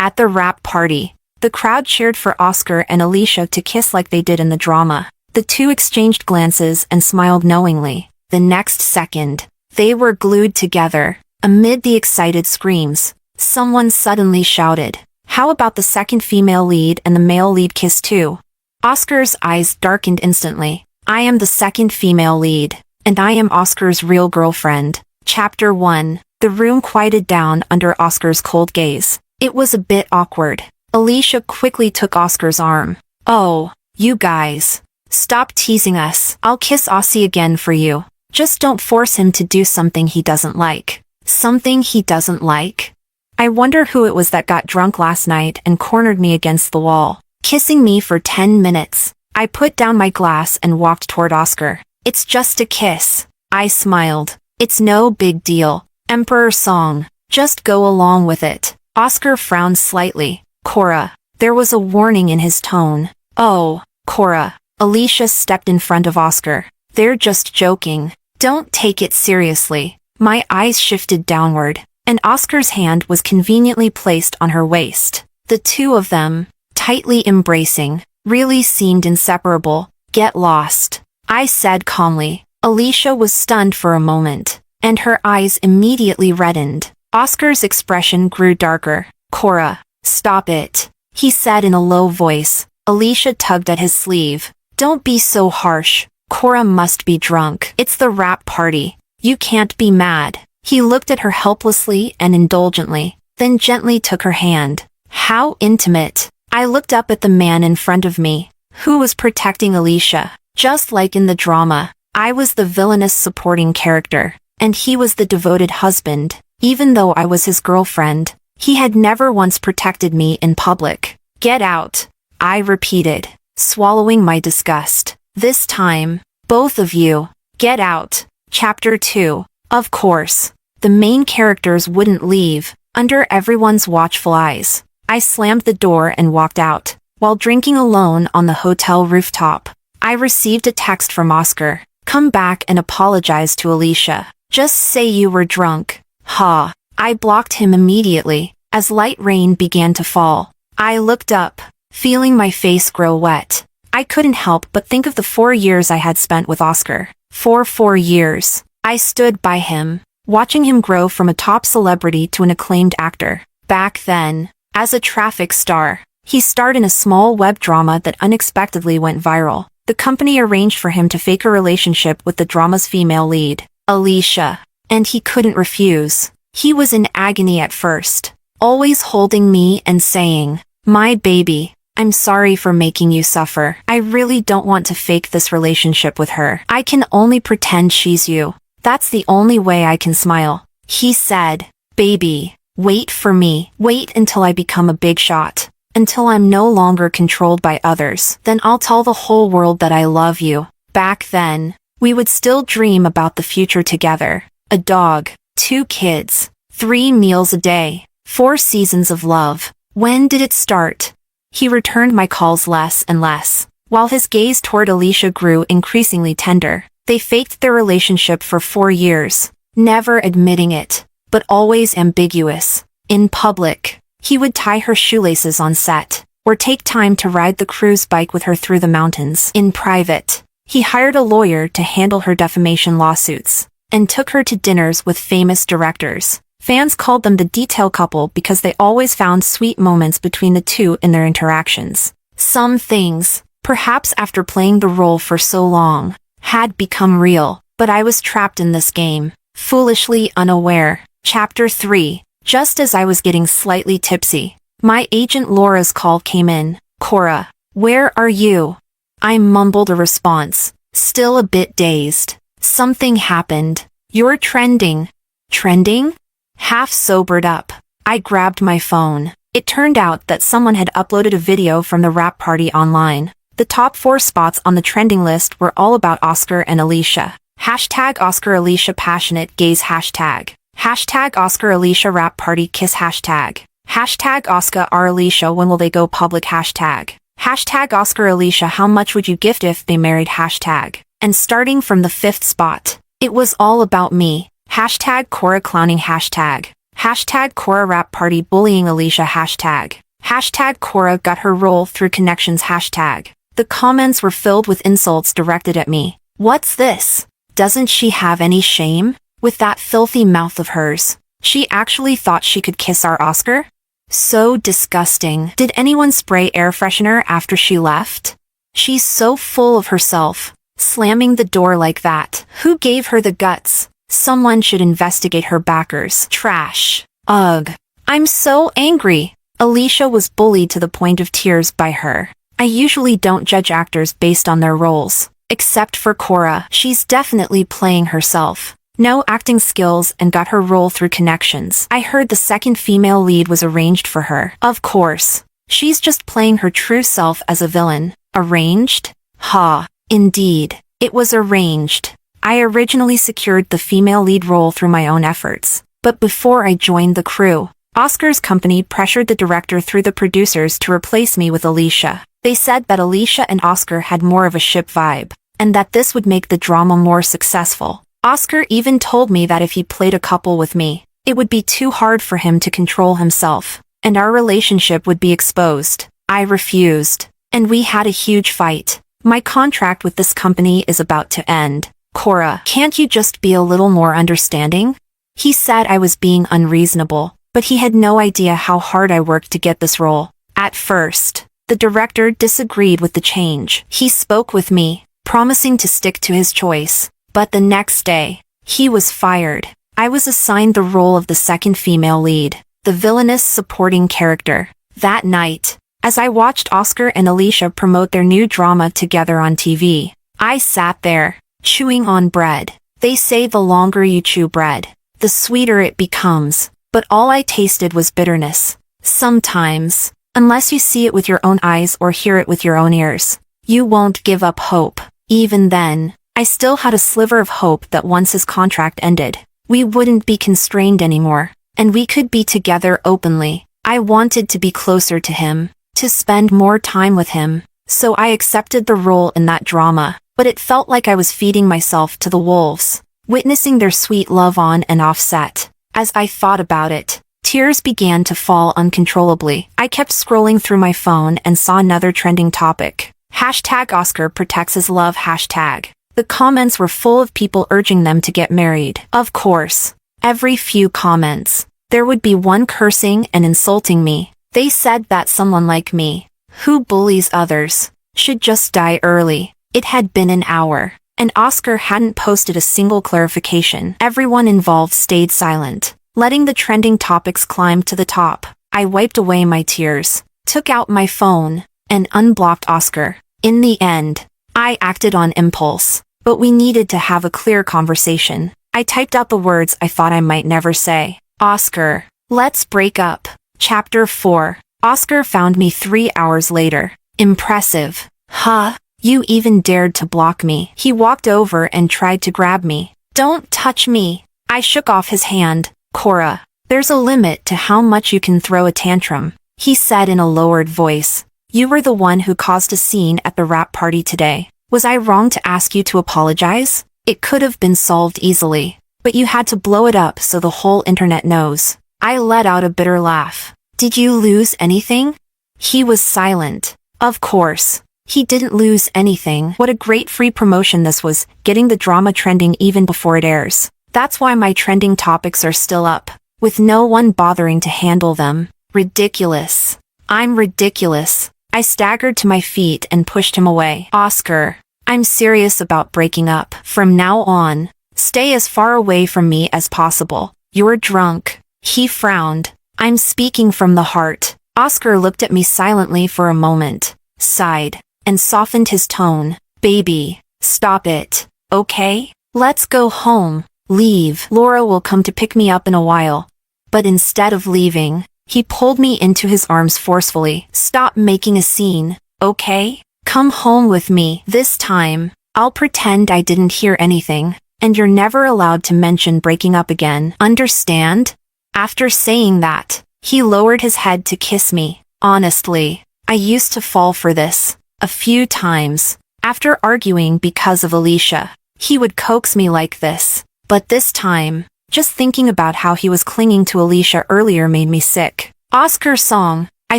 At the wrap party, the crowd cheered for Oscar and Alicia to kiss like they did in the drama. The two exchanged glances and smiled knowingly. The next second, they were glued together. Amid the excited screams, someone suddenly shouted, "How about the second female lead and the male lead kiss too?" Oscar's eyes darkened instantly. "I am the second female lead, and I am Oscar's real girlfriend." Chapter 1. The room quieted down under Oscar's cold gaze. It was a bit awkward. Alicia quickly took Oscar's arm. "Oh, you guys. Stop teasing us. I'll kiss Aussie again for you. Just don't force him to do something he doesn't like." Something he doesn't like? I wonder who it was that got drunk last night and cornered me against the wall, kissing me for 10 minutes. I put down my glass and walked toward Oscar. "It's just a kiss." I smiled. "It's no big deal. Emperor song. Just go along with it." Oscar frowned slightly. "Cora." There was a warning in his tone. "Oh, Cora." Alicia stepped in front of Oscar. "They're just joking. Don't take it seriously." My eyes shifted downward, and Oscar's hand was conveniently placed on her waist. The two of them, tightly embracing, really seemed inseparable. "Get lost," I said calmly. Alicia was stunned for a moment, and her eyes immediately reddened. Oscar's expression grew darker. "Cora, stop it," he said in a low voice. Alicia tugged at his sleeve. "Don't be so harsh. Cora must be drunk. It's the wrap party. You can't be mad." He looked at her helplessly and indulgently, then gently took her hand. How intimate. I looked up at the man in front of me, who was protecting Alicia. Just like in the drama, I was the villainous supporting character, and he was the devoted husband. Even though I was his girlfriend, he had never once protected me in public. "Get out," I repeated, swallowing my disgust. "This time, both of you, get out." Chapter 2. Of course, the main characters wouldn't leave, under everyone's watchful eyes. I slammed the door and walked out. While drinking alone on the hotel rooftop, I received a text from Oscar. "Come back and apologize to Alicia. Just say you were drunk." Ha! I blocked him immediately, as light rain began to fall. I looked up, feeling my face grow wet. I couldn't help but think of the 4 years I had spent with Oscar. For 4 years, I stood by him, watching him grow from a top celebrity to an acclaimed actor. Back then, as a traffic star, he starred in a small web drama that unexpectedly went viral. The company arranged for him to fake a relationship with the drama's female lead, Alicia, and he couldn't refuse. He was in agony at first, always holding me and saying, "My baby, I'm sorry for making you suffer. I really don't want to fake this relationship with her. I can only pretend she's you. That's the only way I can smile." He said, "Baby, wait for me. Wait until I become a big shot. Until I'm no longer controlled by others. Then I'll tell the whole world that I love you." Back then, we would still dream about the future together. A dog, 2 kids, 3 meals a day, 4 seasons of love. When did it start? He returned my calls less and less, while his gaze toward Alicia grew increasingly tender. They faked their relationship for 4 years, never admitting it, but always ambiguous. In public, he would tie her shoelaces on set, or take time to ride the cruise bike with her through the mountains. In private, he hired a lawyer to handle her defamation lawsuits, and took her to dinners with famous directors. Fans called them the detail couple because they always found sweet moments between the two in their interactions. Some things, perhaps after playing the role for so long, had become real, but I was trapped in this game, foolishly unaware. Chapter 3. Just as I was getting slightly tipsy, my agent Laura's call came in. "Cora, where are you?" I mumbled a response, still a bit dazed. "Something happened. You're trending." "Trending?" Half sobered up, I grabbed my phone. It turned out that someone had uploaded a video from the wrap party online. The top 4 spots on the trending list were all about Oscar and Alicia. Hashtag Oscar Alicia passionate gaze hashtag. Hashtag Oscar Alicia wrap party kiss hashtag. Hashtag Oscar R Alicia when will they go public hashtag. Hashtag Oscar Alicia how much would you gift if they married hashtag. And starting from the 5th spot, it was all about me. Hashtag Cora clowning hashtag. Hashtag Cora rap party bullying Alicia hashtag. Hashtag Cora got her role through connections hashtag. The comments were filled with insults directed at me. What's this? Doesn't she have any shame? With that filthy mouth of hers. She actually thought she could kiss our Oscar? So disgusting. Did anyone spray air freshener after she left? She's so full of herself. Slamming the door like that. Who gave her the guts? Someone should investigate her backers. Trash. Ugh. I'm so angry. Alicia was bullied to the point of tears by her. I usually don't judge actors based on their roles. Except for Cora. She's definitely playing herself. No acting skills and got her role through connections. I heard the second female lead was arranged for her. Of course. She's just playing her true self as a villain. Arranged? Ha. Indeed. It was arranged. I originally secured the female lead role through my own efforts. But before I joined the crew, Oscar's company pressured the director through the producers to replace me with Alicia. They said that Alicia and Oscar had more of a ship vibe, and that this would make the drama more successful. Oscar even told me that if he played a couple with me, it would be too hard for him to control himself, and our relationship would be exposed. I refused, and we had a huge fight. My contract with this company is about to end. Cora, can't you just be a little more understanding? He said I was being unreasonable, but he had no idea how hard I worked to get this role. At first, the director disagreed with the change. He spoke with me, promising to stick to his choice. But the next day, he was fired. I was assigned the role of the second female lead, the villainous supporting character. That night, as I watched Oscar and Alicia promote their new drama together on TV, I sat there, chewing on bread. They say the longer you chew bread, the sweeter it becomes. But all I tasted was bitterness. Sometimes, unless you see it with your own eyes or hear it with your own ears, you won't give up hope. Even then, I still had a sliver of hope that once his contract ended, we wouldn't be constrained anymore, and we could be together openly. I wanted to be closer to him, to spend more time with him, so I accepted the role in that drama, but it felt like I was feeding myself to the wolves, witnessing their sweet love on and off set. As I thought about it, tears began to fall uncontrollably. I kept scrolling through my phone and saw another trending topic. Hashtag Oscar protects his love hashtag. The comments were full of people urging them to get married. Of course, every few comments, there would be one cursing and insulting me. They said that someone like me, who bullies others, should just die early. It had been an hour, and Oscar hadn't posted a single clarification. Everyone involved stayed silent, letting the trending topics climb to the top. I wiped away my tears, took out my phone, and unblocked Oscar. In the end, I acted on impulse, but we needed to have a clear conversation. I typed out the words I thought I might never say. Oscar, let's break up. Chapter 4. Oscar found me 3 hours later. Impressive. Huh? You even dared to block me. He walked over and tried to grab me. Don't touch me. I shook off his hand. Cora, there's a limit to how much you can throw a tantrum, he said in a lowered voice. You were the one who caused a scene at the rap party today. Was I wrong to ask you to apologize? It could have been solved easily, but you had to blow it up so the whole internet knows. I let out a bitter laugh. Did you lose anything? He was silent. Of course. He didn't lose anything. What a great free promotion this was, getting the drama trending even before it airs. That's why my trending topics are still up, with no one bothering to handle them. Ridiculous. I'm ridiculous. I staggered to my feet and pushed him away. Oscar, I'm serious about breaking up. From now on, stay as far away from me as possible. You're drunk. He frowned. I'm speaking from the heart. Oscar looked at me silently for a moment, sighed, and softened his tone. Baby, stop it, okay? Let's go home. Leave. Laura will come to pick me up in a while. But instead of leaving, he pulled me into his arms forcefully. Stop making a scene, okay? Come home with me. This time, I'll pretend I didn't hear anything, and you're never allowed to mention breaking up again. Understand? After saying that, he lowered his head to kiss me. Honestly, I used to fall for this. A few times. After arguing because of Alicia, he would coax me like this. But this time, Just thinking about how he was clinging to Alicia earlier made me sick. Oscar's song. I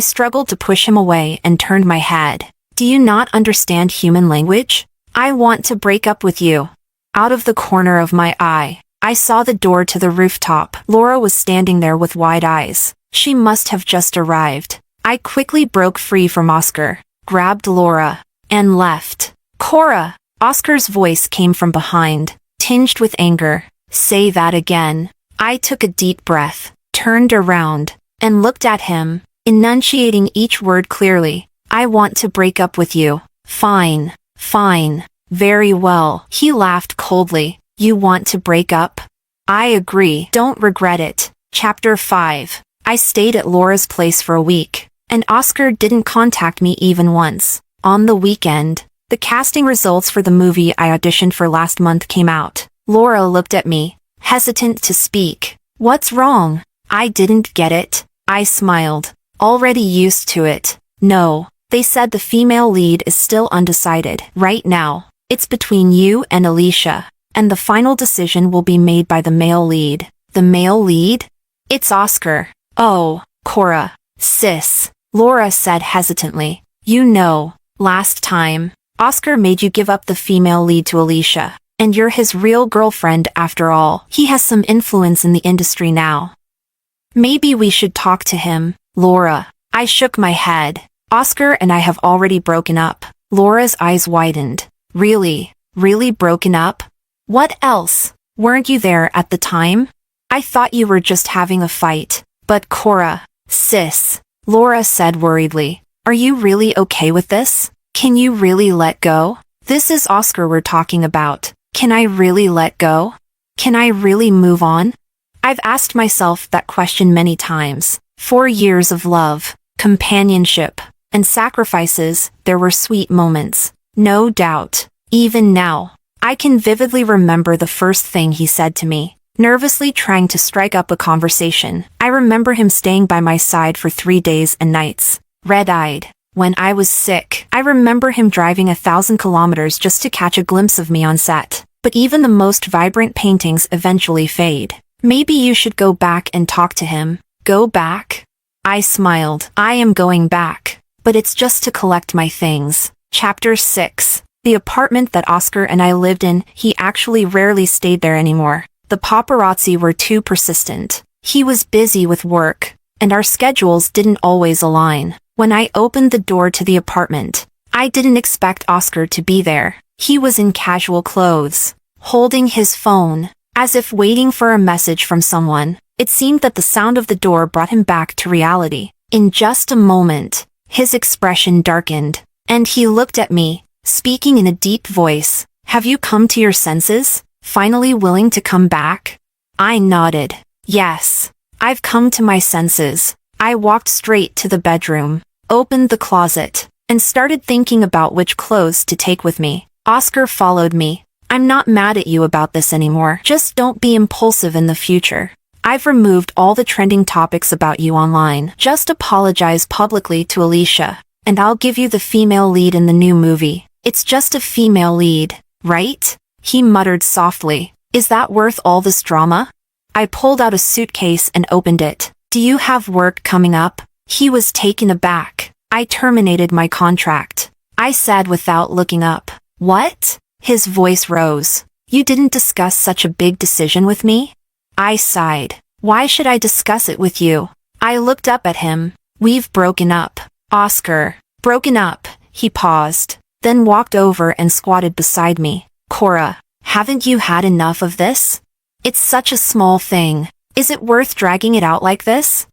struggled to push him away and turned my head. Do you not understand human language? I want to break up with you. Out of the corner of my eye, I saw the door to the rooftop. Laura was standing there with wide eyes. She must have just arrived. I quickly broke free from Oscar, grabbed Laura, and left. Cora! Oscar's voice came from behind, tinged with anger. Say that again. I took a deep breath, turned around, and looked at him, enunciating each word clearly. I want to break up with you. Fine. Fine. Very well. He laughed coldly. You want to break up? I agree. Don't regret it. Chapter 5. I stayed at Laura's place for a week, and Oscar didn't contact me even once. On the weekend, the casting results for the movie I auditioned for last month came out. Laura looked at me, hesitant to speak. What's wrong? I didn't get it. I smiled, already used to it. No, they said the female lead is still undecided. Right now, it's between you and Alicia, and the final decision will be made by the male lead. The male lead? It's Oscar. Oh, Cora. Sis, Laura said hesitantly. You know, last time, Oscar made you give up the female lead to Alicia. And you're his real girlfriend after all. He has some influence in the industry now. Maybe we should talk to him, Laura. I shook my head. Oscar and I have already broken up. Laura's eyes widened. Really? Really broken up? What else? Weren't you there at the time? I thought you were just having a fight. But Cora, sis, Laura said worriedly. Are you really okay with this? Can you really let go? This is Oscar we're talking about. Can I really let go? Can I really move on? I've asked myself that question many times. 4 years of love, companionship, and sacrifices, there were sweet moments. No doubt. Even now, I can vividly remember the first thing he said to me, nervously trying to strike up a conversation. I remember him staying by my side for 3 days and nights, red-eyed. When I was sick, I remember him driving 1,000 kilometers just to catch a glimpse of me on set. But even the most vibrant paintings eventually fade. Maybe you should go back and talk to him. Go back? I smiled. I am going back. But it's just to collect my things. Chapter 6. The apartment that Oscar and I lived in, he actually rarely stayed there anymore. The paparazzi were too persistent. He was busy with work, and our schedules didn't always align. When I opened the door to the apartment, I didn't expect Oscar to be there. He was in casual clothes, holding his phone, as if waiting for a message from someone. It seemed that the sound of the door brought him back to reality. In just a moment, his expression darkened, and he looked at me, speaking in a deep voice. Have you come to your senses? Finally willing to come back? I nodded. Yes, I've come to my senses. I walked straight to the bedroom, opened the closet, and started thinking about which clothes to take with me. Oscar followed me. I'm not mad at you about this anymore. Just don't be impulsive in the future. I've removed all the trending topics about you online. Just apologize publicly to Alicia, and I'll give you the female lead in the new movie. It's just a female lead, right? He muttered softly. Is that worth all this drama? I pulled out a suitcase and opened it. Do you have work coming up? He was taken aback. I terminated my contract. I said without looking up. What? His voice rose. You didn't discuss such a big decision with me? I sighed. Why should I discuss it with you? I looked up at him. We've broken up. Oscar. Broken up. He paused, then walked over and squatted beside me. Cora, haven't you had enough of this? It's such a small thing. Is it worth dragging it out like this?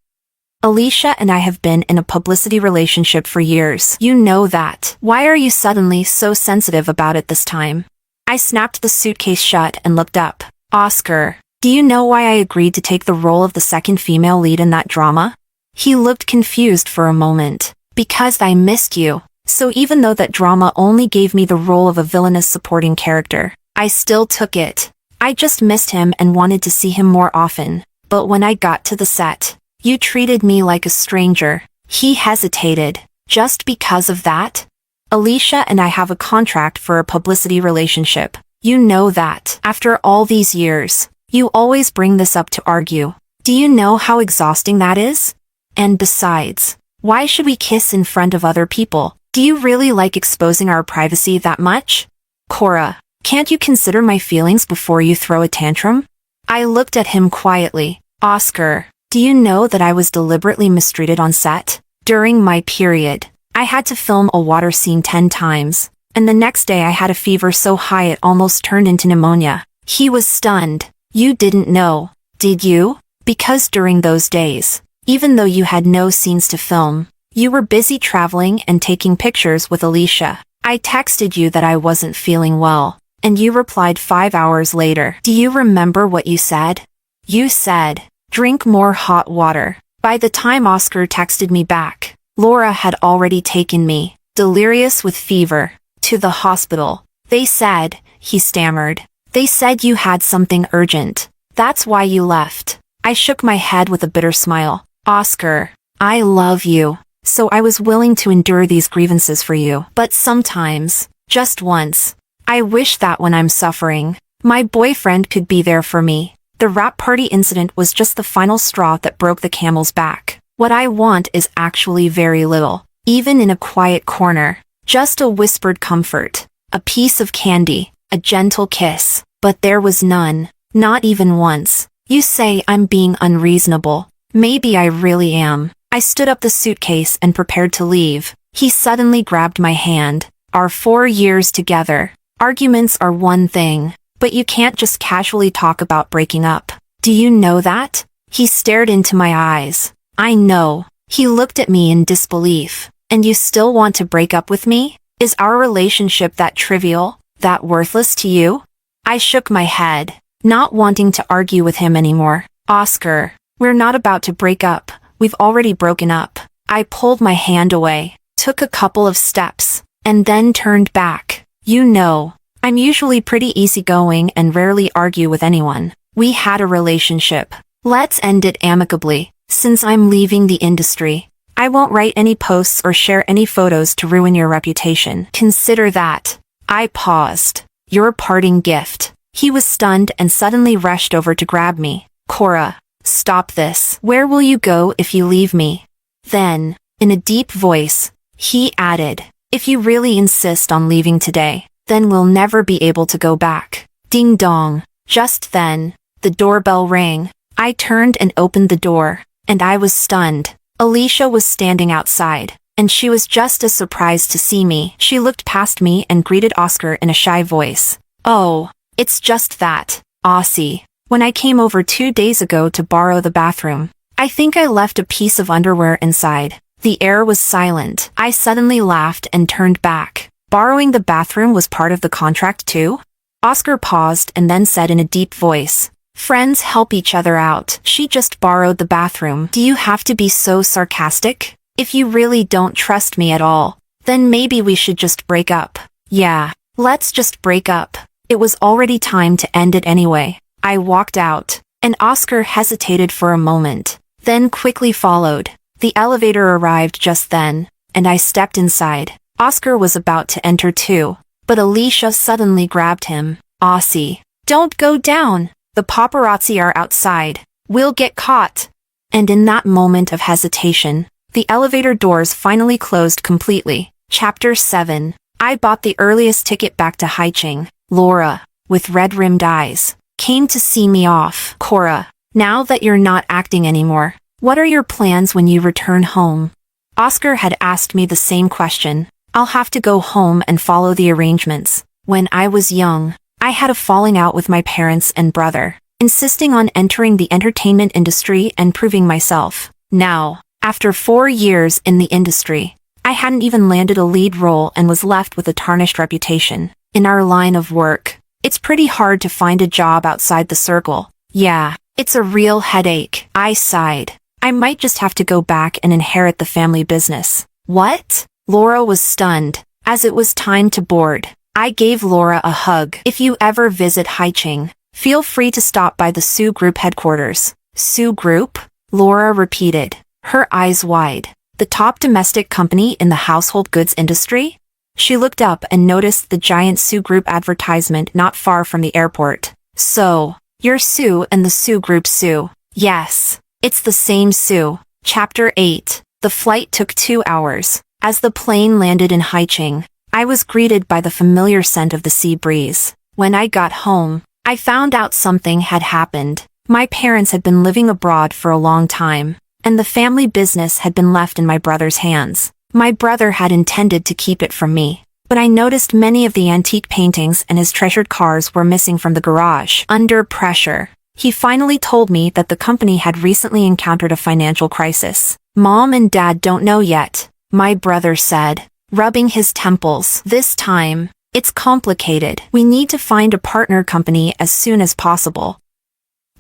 Alicia and I have been in a publicity relationship for years. You know that. Why are you suddenly so sensitive about it this time? I snapped the suitcase shut and looked up. Oscar, do you know why I agreed to take the role of the second female lead in that drama? He looked confused for a moment. Because I missed you. So even though that drama only gave me the role of a villainous supporting character, I still took it. I just missed him and wanted to see him more often. But when I got to the set, you treated me like a stranger. He hesitated. Just because of that? Alicia and I have a contract for a publicity relationship. You know that. After all these years, You always bring this up to argue. Do you know how exhausting that is? And besides, why should we kiss in front of other people? Do you really like exposing our privacy that much? Cora, can't you consider my feelings before you throw a tantrum? I looked at him quietly. Oscar, do you know that I was deliberately mistreated on set? During my period, I had to film a water scene 10 times, and the next day I had a fever so high it almost turned into pneumonia. He was stunned. You didn't know, did you? Because during those days, even though you had no scenes to film, you were busy traveling and taking pictures with Alicia. I texted you that I wasn't feeling well, and you replied 5 hours later. Do you remember what you said? You said, drink more hot water. By the time Oscar texted me back, Laura had already taken me, delirious with fever, to the hospital. They said, he stammered. They said you had something urgent. That's why you left. I shook my head with a bitter smile. Oscar, I love you, so I was willing to endure these grievances for you. But sometimes, just once, I wish that when I'm suffering, my boyfriend could be there for me. The wrap party incident was just the final straw that broke the camel's back. What I want is actually very little, even in a quiet corner. Just a whispered comfort, a piece of candy, a gentle kiss. But there was none, not even once. You say I'm being unreasonable. Maybe I really am. I stood up the suitcase and prepared to leave. He suddenly grabbed my hand. Our 4 years together. Arguments are one thing, but you can't just casually talk about breaking up. Do you know that? He stared into my eyes. I know. He looked at me in disbelief. And you still want to break up with me? Is our relationship that trivial, that worthless to you? I shook my head, not wanting to argue with him anymore. Oscar, we're not about to break up. We've already broken up. I pulled my hand away, took a couple of steps, and then turned back. You know, I'm usually pretty easygoing and rarely argue with anyone. We had a relationship. Let's end it amicably. Since I'm leaving the industry, I won't write any posts or share any photos to ruin your reputation. Consider that. I paused. Your parting gift. He was stunned and suddenly rushed over to grab me. Cora, stop this. Where will you go if you leave me? Then, in a deep voice, he added, if you really insist on leaving today, then we'll never be able to go back. Ding dong. Just then, the doorbell rang. I turned and opened the door, and I was stunned. Alicia was standing outside, and she was just as surprised to see me. She looked past me and greeted Oscar in a shy voice. Oh, it's just that, Aussie. When I came over 2 days ago to borrow the bathroom, I think I left a piece of underwear inside. The air was silent. I suddenly laughed and turned back. Borrowing the bathroom was part of the contract too? Oscar paused and then said in a deep voice, friends help each other out. She just borrowed the bathroom. Do you have to be so sarcastic? If you really don't trust me at all, then maybe we should just break up. Yeah, let's just break up. It was already time to end it anyway. I walked out, and Oscar hesitated for a moment, then quickly followed. The elevator arrived just then, and I stepped inside. Oscar was about to enter too, but Alicia suddenly grabbed him. Aussie, don't go down. The paparazzi are outside. We'll get caught. And in that moment of hesitation, the elevator doors finally closed completely. Chapter 7. I bought the earliest ticket back to Haiching. Laura, with red-rimmed eyes, came to see me off. Cora, now that you're not acting anymore, what are your plans when you return home? Oscar had asked me the same question. I'll have to go home and follow the arrangements. When I was young, I had a falling out with my parents and brother, insisting on entering the entertainment industry and proving myself. Now, after 4 years in the industry, I hadn't even landed a lead role and was left with a tarnished reputation. In our line of work, it's pretty hard to find a job outside the circle. Yeah, it's a real headache. I sighed. I might just have to go back and inherit the family business. What? Laura was stunned. As it was time to board, I gave Laura a hug. If you ever visit Haiching, feel free to stop by the Sioux Group headquarters. Sioux Group? Laura repeated, her eyes wide. The top domestic company in the household goods industry? She looked up and noticed the giant Sioux Group advertisement not far from the airport. So, You're Sue and the Sue Group Sue. Yes, it's the same Sue. Chapter 8. The flight took 2 hours. As the plane landed in Haicheng, I was greeted by the familiar scent of the sea breeze. When I got home, I found out something had happened. My parents had been living abroad for a long time, and the family business had been left in my brother's hands. My brother had intended to keep it from me, but I noticed many of the antique paintings and his treasured cars were missing from the garage. Under pressure, he finally told me that the company had recently encountered a financial crisis. Mom and Dad don't know yet, my brother said, rubbing his temples. This time, it's complicated. We need to find a partner company as soon as possible.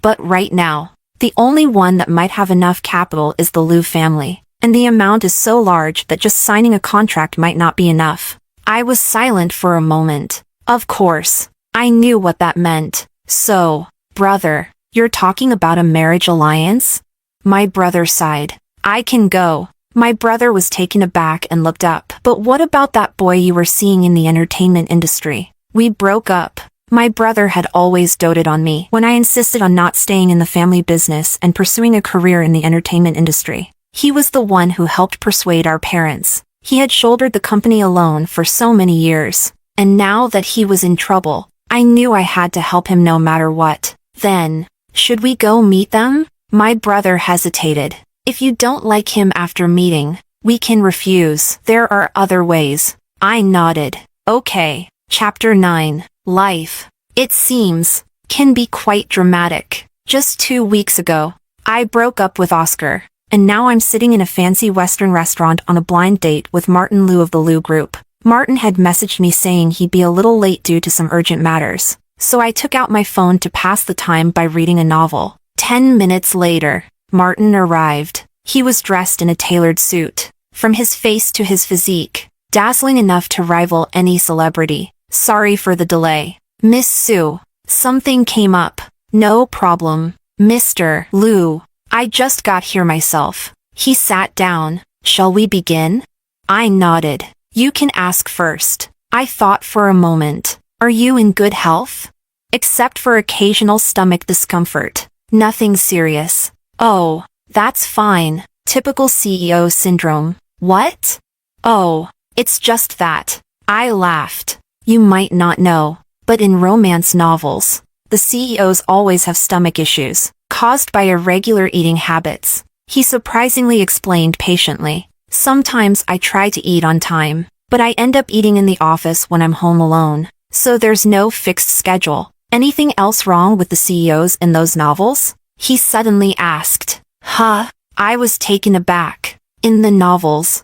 But right now, the only one that might have enough capital is the Liu family, and the amount is so large that just signing a contract might not be enough. I was silent for a moment. Of course, I knew what that meant. So, brother, you're talking about a marriage alliance? My brother sighed. I can go. My brother was taken aback and looked up. But what about that boy you were seeing in the entertainment industry? We broke up. My brother had always doted on me when I insisted on not staying in the family business and pursuing a career in the entertainment industry. He was the one who helped persuade our parents. He had shouldered the company alone for so many years, and now that he was in trouble, I knew I had to help him no matter what. Then, should we go meet them? My brother hesitated. If you don't like him after meeting, we can refuse. There are other ways. I nodded. Okay. Chapter 9. Life, it seems, can be quite dramatic. Just 2 weeks ago, I broke up with Oscar, and now I'm sitting in a fancy Western restaurant on a blind date with Martin Liu of the Liu Group. Martin had messaged me saying he'd be a little late due to some urgent matters, so I took out my phone to pass the time by reading a novel. 10 minutes later, Martin arrived. He was dressed in a tailored suit, from his face to his physique, dazzling enough to rival any celebrity. Sorry for the delay. Miss Sue, something came up. No problem, Mr. Liu. I just got here myself. He sat down. Shall we begin? I nodded. You can ask first. I thought for a moment. Are you in good health? Except for occasional stomach discomfort. Nothing serious. Oh, that's fine. Typical CEO syndrome. What? Oh, it's just that. I laughed. You might not know, but in romance novels, the CEOs always have stomach issues, caused by irregular eating habits. He surprisingly explained patiently. Sometimes I try to eat on time, but I end up eating in the office when I'm home alone, so there's no fixed schedule. Anything else wrong with the CEOs in those novels? He suddenly asked. Huh? I was taken aback. In the novels,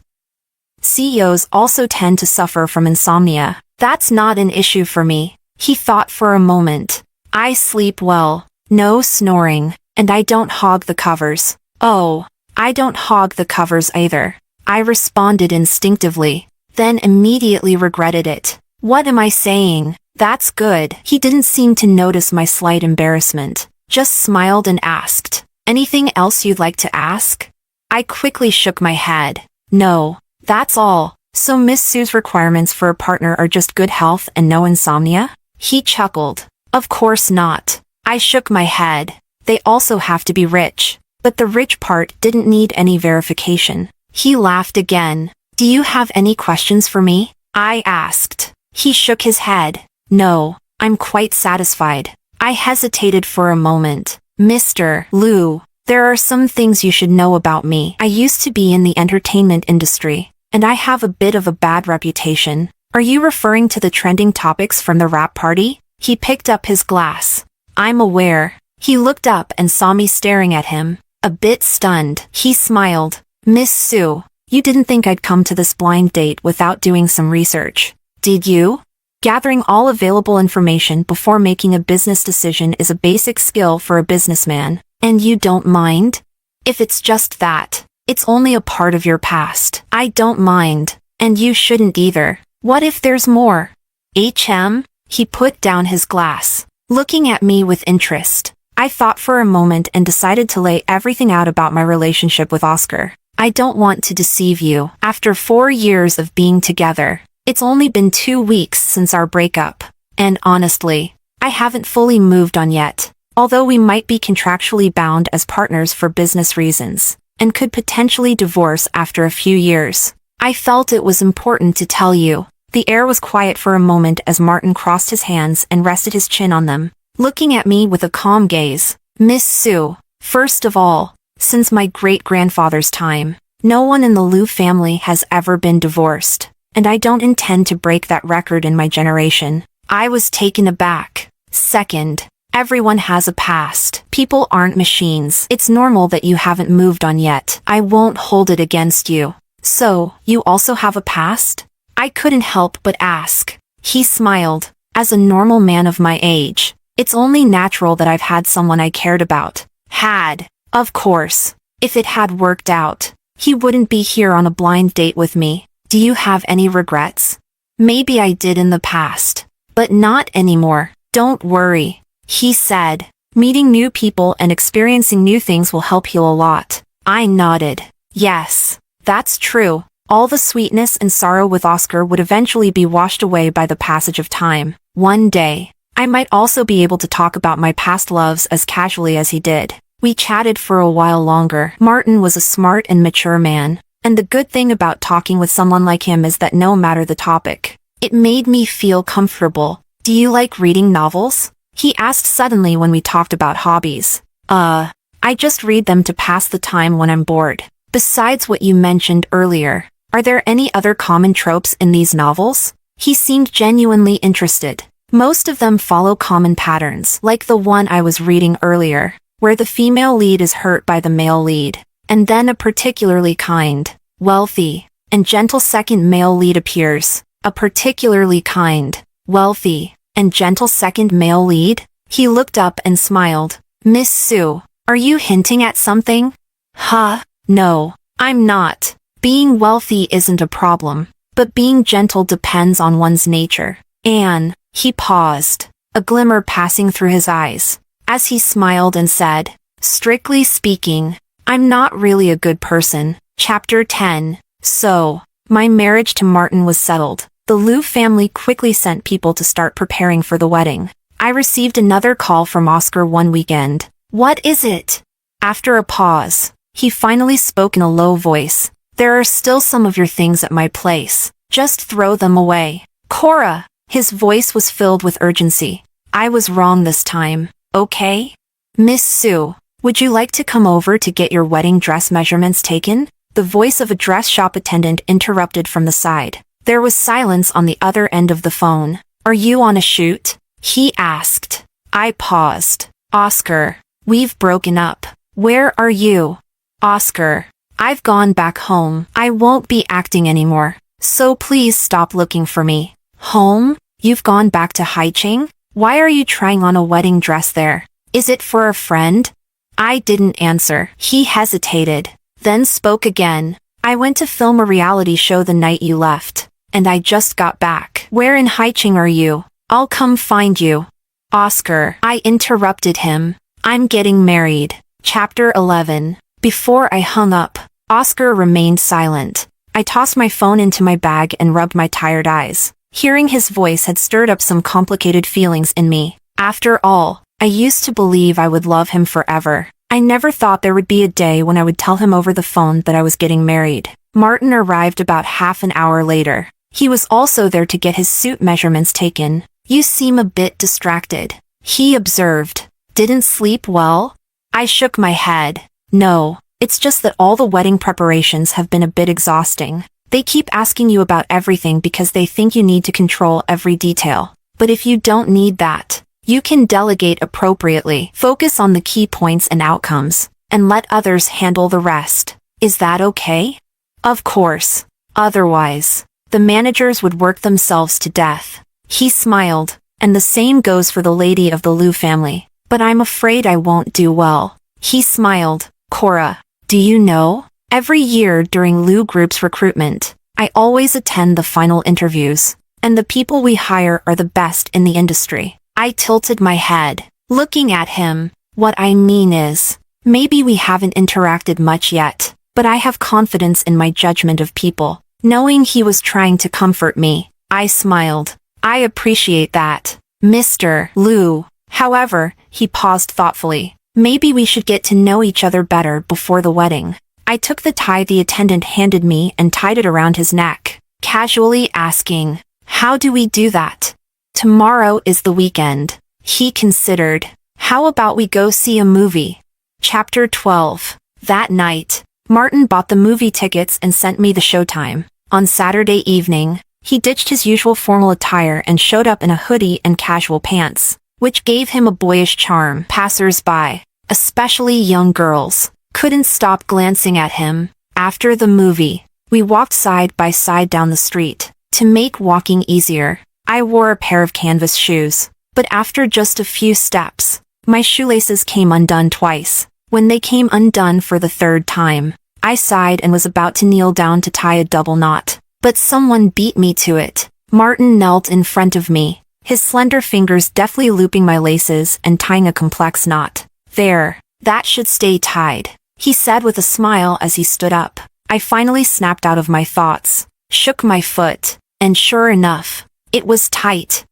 CEOs also tend to suffer from insomnia. That's not an issue for me. He thought for a moment. I sleep well, no snoring, and I don't hog the covers. Oh, I don't hog the covers either. I responded instinctively, then immediately regretted it. What am I saying? That's good. He didn't seem to notice my slight embarrassment, just smiled and asked, anything else you'd like to ask? I quickly shook my head. No, that's all. So Miss Sue's requirements for a partner are just good health and no insomnia? He chuckled. Of course not. I shook my head. They also have to be rich. But the rich part didn't need any verification. He laughed again. Do you have any questions for me? I asked. He shook his head. No, I'm quite satisfied. I hesitated for a moment. Mr. Liu, there are some things you should know about me. I used to be in the entertainment industry, and I have a bit of a bad reputation. Are you referring to the trending topics from the rap party? He picked up his glass. I'm aware. He looked up and saw me staring at him. A bit stunned, he smiled. Miss Sue, you didn't think I'd come to this blind date without doing some research, did you? Gathering all available information before making a business decision is a basic skill for a businessman, and you don't mind? If it's just that, it's only a part of your past. I don't mind, and you shouldn't either. What if there's more? He put down his glass, looking at me with interest. I thought for a moment and decided to lay everything out about my relationship with Oscar. I don't want to deceive you. After 4 years of being together, it's only been 2 weeks since our breakup. And honestly, I haven't fully moved on yet. although we might be contractually bound as partners for business reasons, and could potentially divorce after a few years. I felt it was important to tell you. The air was quiet for a moment as Martin crossed his hands and rested his chin on them, looking at me with a calm gaze. Miss Sue, first of all, since my great-grandfather's time, no one in the Liu family has ever been divorced, and I don't intend to break that record in my generation. I was taken aback. Second, everyone has a past. People aren't machines. It's normal that you haven't moved on yet. I won't hold it against you. So, you also have a past? I couldn't help but ask. He smiled. As a normal man of my age, it's only natural that I've had someone I cared about. Had. Of course. If it had worked out, he wouldn't be here on a blind date with me. Do you have any regrets? Maybe I did in the past, but not anymore. Don't worry, he said. Meeting new people and experiencing new things will help heal a lot. I nodded. Yes, that's true. All the sweetness and sorrow with Oscar would eventually be washed away by the passage of time. One day, I might also be able to talk about my past loves as casually as he did. We chatted for a while longer. Martin was a smart and mature man, and the good thing about talking with someone like him is that no matter the topic, it made me feel comfortable. Do you like reading novels? He asked suddenly when we talked about hobbies. I just read them to pass the time when I'm bored. Besides what you mentioned earlier, are there any other common tropes in these novels? He seemed genuinely interested. Most of them follow common patterns, like the one I was reading earlier, where the female lead is hurt by the male lead, and then a particularly kind, wealthy, and gentle second male lead appears. A particularly kind, wealthy, and gentle second male lead? He looked up and smiled. Miss Sue, are you hinting at something? Huh? No, I'm not. Being wealthy isn't a problem, but being gentle depends on one's nature. Anne, he paused, a glimmer passing through his eyes, as he smiled and said, strictly speaking, I'm not really a good person. Chapter 10. So, my marriage to Martin was settled. The Liu family quickly sent people to start preparing for the wedding. I received another call from Oscar one weekend. What is it? After a pause, he finally spoke in a low voice. There are still some of your things at my place. Just throw them away. Cora! His voice was filled with urgency. I was wrong this time, okay? Miss Sue, would you like to come over to get your wedding dress measurements taken? The voice of a dress shop attendant interrupted from the side. There was silence on the other end of the phone. Are you on a shoot? He asked. I paused. Oscar, we've broken up. Where are you? Oscar, I've gone back home. I won't be acting anymore. So please stop looking for me. Home? You've gone back to Haiching? Why are you trying on a wedding dress there? Is it for a friend? I didn't answer. He hesitated, then spoke again. I went to film a reality show the night you left, and I just got back. Where in Haiching are you? I'll come find you. Oscar, I interrupted him. I'm getting married. Chapter 11. Before I hung up, Oscar remained silent. I tossed my phone into my bag and rubbed my tired eyes. Hearing his voice had stirred up some complicated feelings in me. After all, I used to believe I would love him forever. I never thought there would be a day when I would tell him over the phone that I was getting married. Martin arrived about half an hour later. He was also there to get his suit measurements taken. You seem a bit distracted, he observed. Didn't sleep well? I shook my head. No, it's just that all the wedding preparations have been a bit exhausting. They keep asking you about everything because they think you need to control every detail. But if you don't need that, you can delegate appropriately, focus on the key points and outcomes, and let others handle the rest. Is that okay? Of course. Otherwise, the managers would work themselves to death. He smiled, and the same goes for the lady of the Liu family. But I'm afraid I won't do well. He smiled. Cora, do you know? Every year during Liu Group's recruitment, I always attend the final interviews, and the people we hire are the best in the industry. I tilted my head, looking at him. What I mean is, maybe we haven't interacted much yet, but I have confidence in my judgment of people. Knowing he was trying to comfort me, I smiled. I appreciate that. Mr. Liu, However, he paused thoughtfully. Maybe we should get to know each other better before the wedding. I took the tie the attendant handed me and tied it around his neck, casually asking, "How do we do that?" "Tomorrow is the weekend," he considered. "How about we go see a movie?" Chapter 12. That night, Martin bought the movie tickets and sent me the showtime. On Saturday evening, he ditched his usual formal attire and showed up in a hoodie and casual pants, which gave him a boyish charm. Passers-by, especially young girls, couldn't stop glancing at him. After the movie, we walked side by side down the street. To make walking easier, I wore a pair of canvas shoes, but after just a few steps, my shoelaces came undone twice. When they came undone for the third time, I sighed and was about to kneel down to tie a double knot, but someone beat me to it. Martin knelt in front of me, his slender fingers deftly looping my laces and tying a complex knot. "There, that should stay tied," he said with a smile as he stood up. I finally snapped out of my thoughts, shook my foot, and sure enough, it was tight.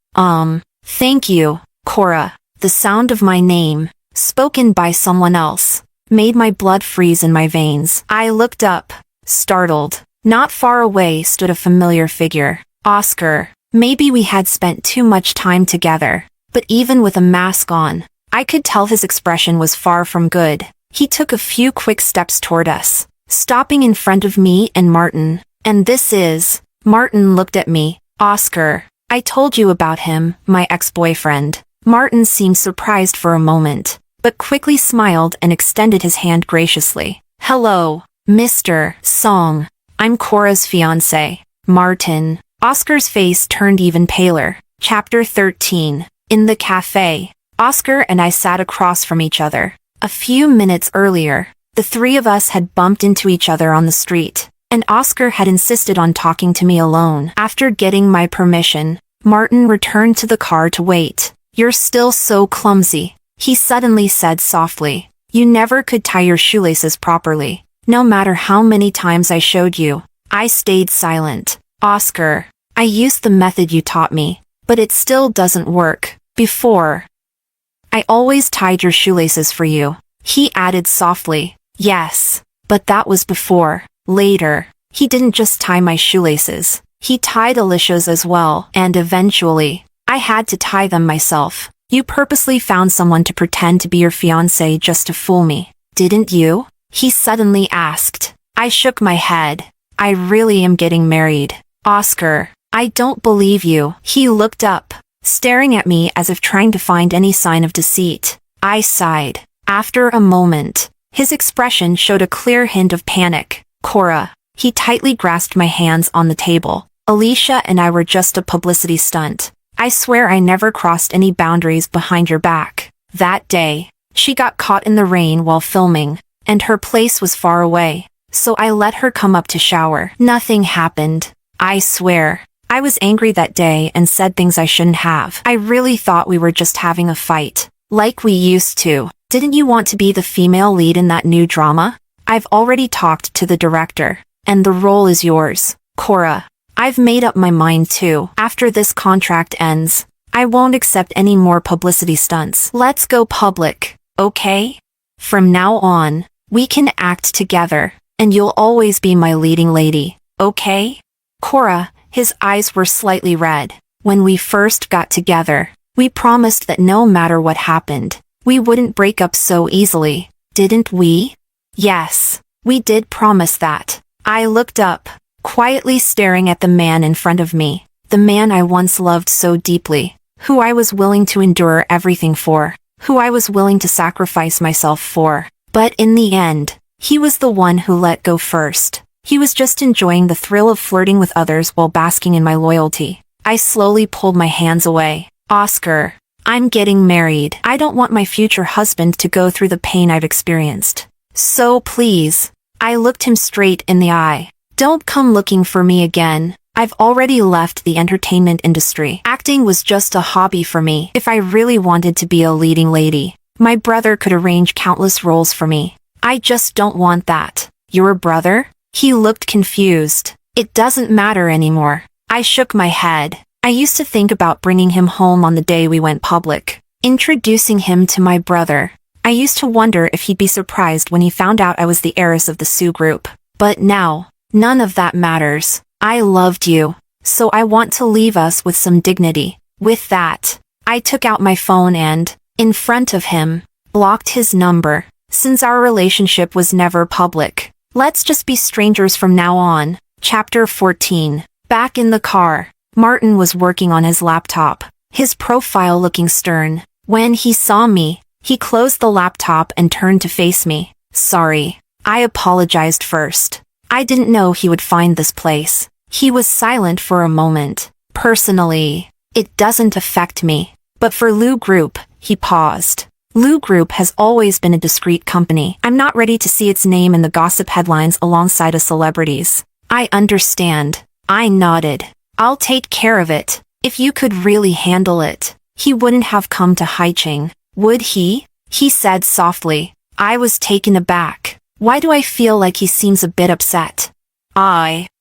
Thank you, Cora." The sound of my name, spoken by someone else, made my blood freeze in my veins. I looked up, startled. Not far away stood a familiar figure. Oscar. Maybe we had spent too much time together, but even with a mask on, I could tell his expression was far from good. He took a few quick steps toward us, stopping in front of me and Martin. "And this is..." Martin looked at me. "Oscar. I told you about him, my ex-boyfriend." Martin seemed surprised for a moment, but quickly smiled and extended his hand graciously. "Hello, Mr. Song. I'm Cora's fiancé, Martin." Oscar's face turned even paler. Chapter 13. In the cafe, Oscar and I sat across from each other. A few minutes earlier, the three of us had bumped into each other on the street, and Oscar had insisted on talking to me alone. After getting my permission, Martin returned to the car to wait. "You're still so clumsy," he suddenly said softly. "You never could tie your shoelaces properly. No matter how many times I showed you." I stayed silent. "Oscar, I used the method you taught me, but it still doesn't work. Before, I always tied your shoelaces for you," he added softly. "Yes, but that was before." Later, he didn't just tie my shoelaces. He tied Alicia's as well, and eventually, I had to tie them myself. "You purposely found someone to pretend to be your fiancé just to fool me, didn't you?" he suddenly asked. I shook my head. "I really am getting married. Oscar, I don't believe you." He looked up, staring at me as if trying to find any sign of deceit. I sighed. After a moment, his expression showed a clear hint of panic. "Cora." He tightly grasped my hands on the table. "Alicia and I were just a publicity stunt. I swear I never crossed any boundaries behind your back." That day, she got caught in the rain while filming, and her place was far away, so I let her come up to shower. Nothing happened. I swear. I was angry that day and said things I shouldn't have. I really thought we were just having a fight, like we used to. "Didn't you want to be the female lead in that new drama?" "I've already talked to the director, and the role is yours, Cora." "I've made up my mind too. After this contract ends, I won't accept any more publicity stunts. Let's go public, okay? From now on, we can act together, and you'll always be my leading lady, okay?" Cora, his eyes were slightly red. "When we first got together, we promised that no matter what happened, we wouldn't break up so easily, didn't we?" "Yes, we did promise that." I looked up, quietly staring at the man in front of me, the man I once loved so deeply, who I was willing to endure everything for, who I was willing to sacrifice myself for. But in the end, he was the one who let go first. He was just enjoying the thrill of flirting with others while basking in my loyalty. I slowly pulled my hands away. "Oscar, I'm getting married. I don't want my future husband to go through the pain I've experienced. So please." I looked him straight in the eye. "Don't come looking for me again. I've already left the entertainment industry. Acting was just a hobby for me. If I really wanted to be a leading lady, my brother could arrange countless roles for me. I just don't want that." "Your brother?" He looked confused. "It doesn't matter anymore." I shook my head. I used to think about bringing him home on the day we went public, introducing him to my brother. I used to wonder if he'd be surprised when he found out I was the heiress of the Sue group. But now, none of that matters. I loved you, so I want to leave us with some dignity. With that, I took out my phone and, in front of him, blocked his number. Since our relationship was never public, let's just be strangers from now on. Chapter 14. Back in the car, Martin was working on his laptop, his profile looking stern. When he saw me, he closed the laptop and turned to face me. Sorry. I apologized first. I didn't know he would find this place. He was silent for a moment. Personally, it doesn't affect me. But for Lou Group, he paused. Lou Group has always been a discreet company. I'm not ready to see its name in the gossip headlines alongside of celebrities. I understand. I nodded. I'll take care of it. If you could really handle it, he wouldn't have come to Haiching, would he? He said softly. I was taken aback. Why do I feel like he seems a bit upset?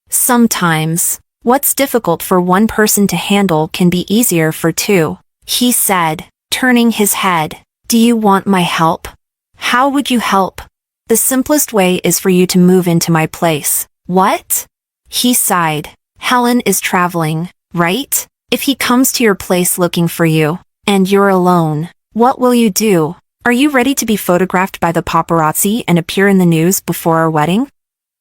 Sometimes, what's difficult for one person to handle can be easier for two, he said, turning his head. Do you want my help? How would you help? The simplest way is for you to move into my place. What? He sighed. Helen is traveling, right? If he comes to your place looking for you, and you're alone, what will you do? Are you ready to be photographed by the paparazzi and appear in the news before our wedding?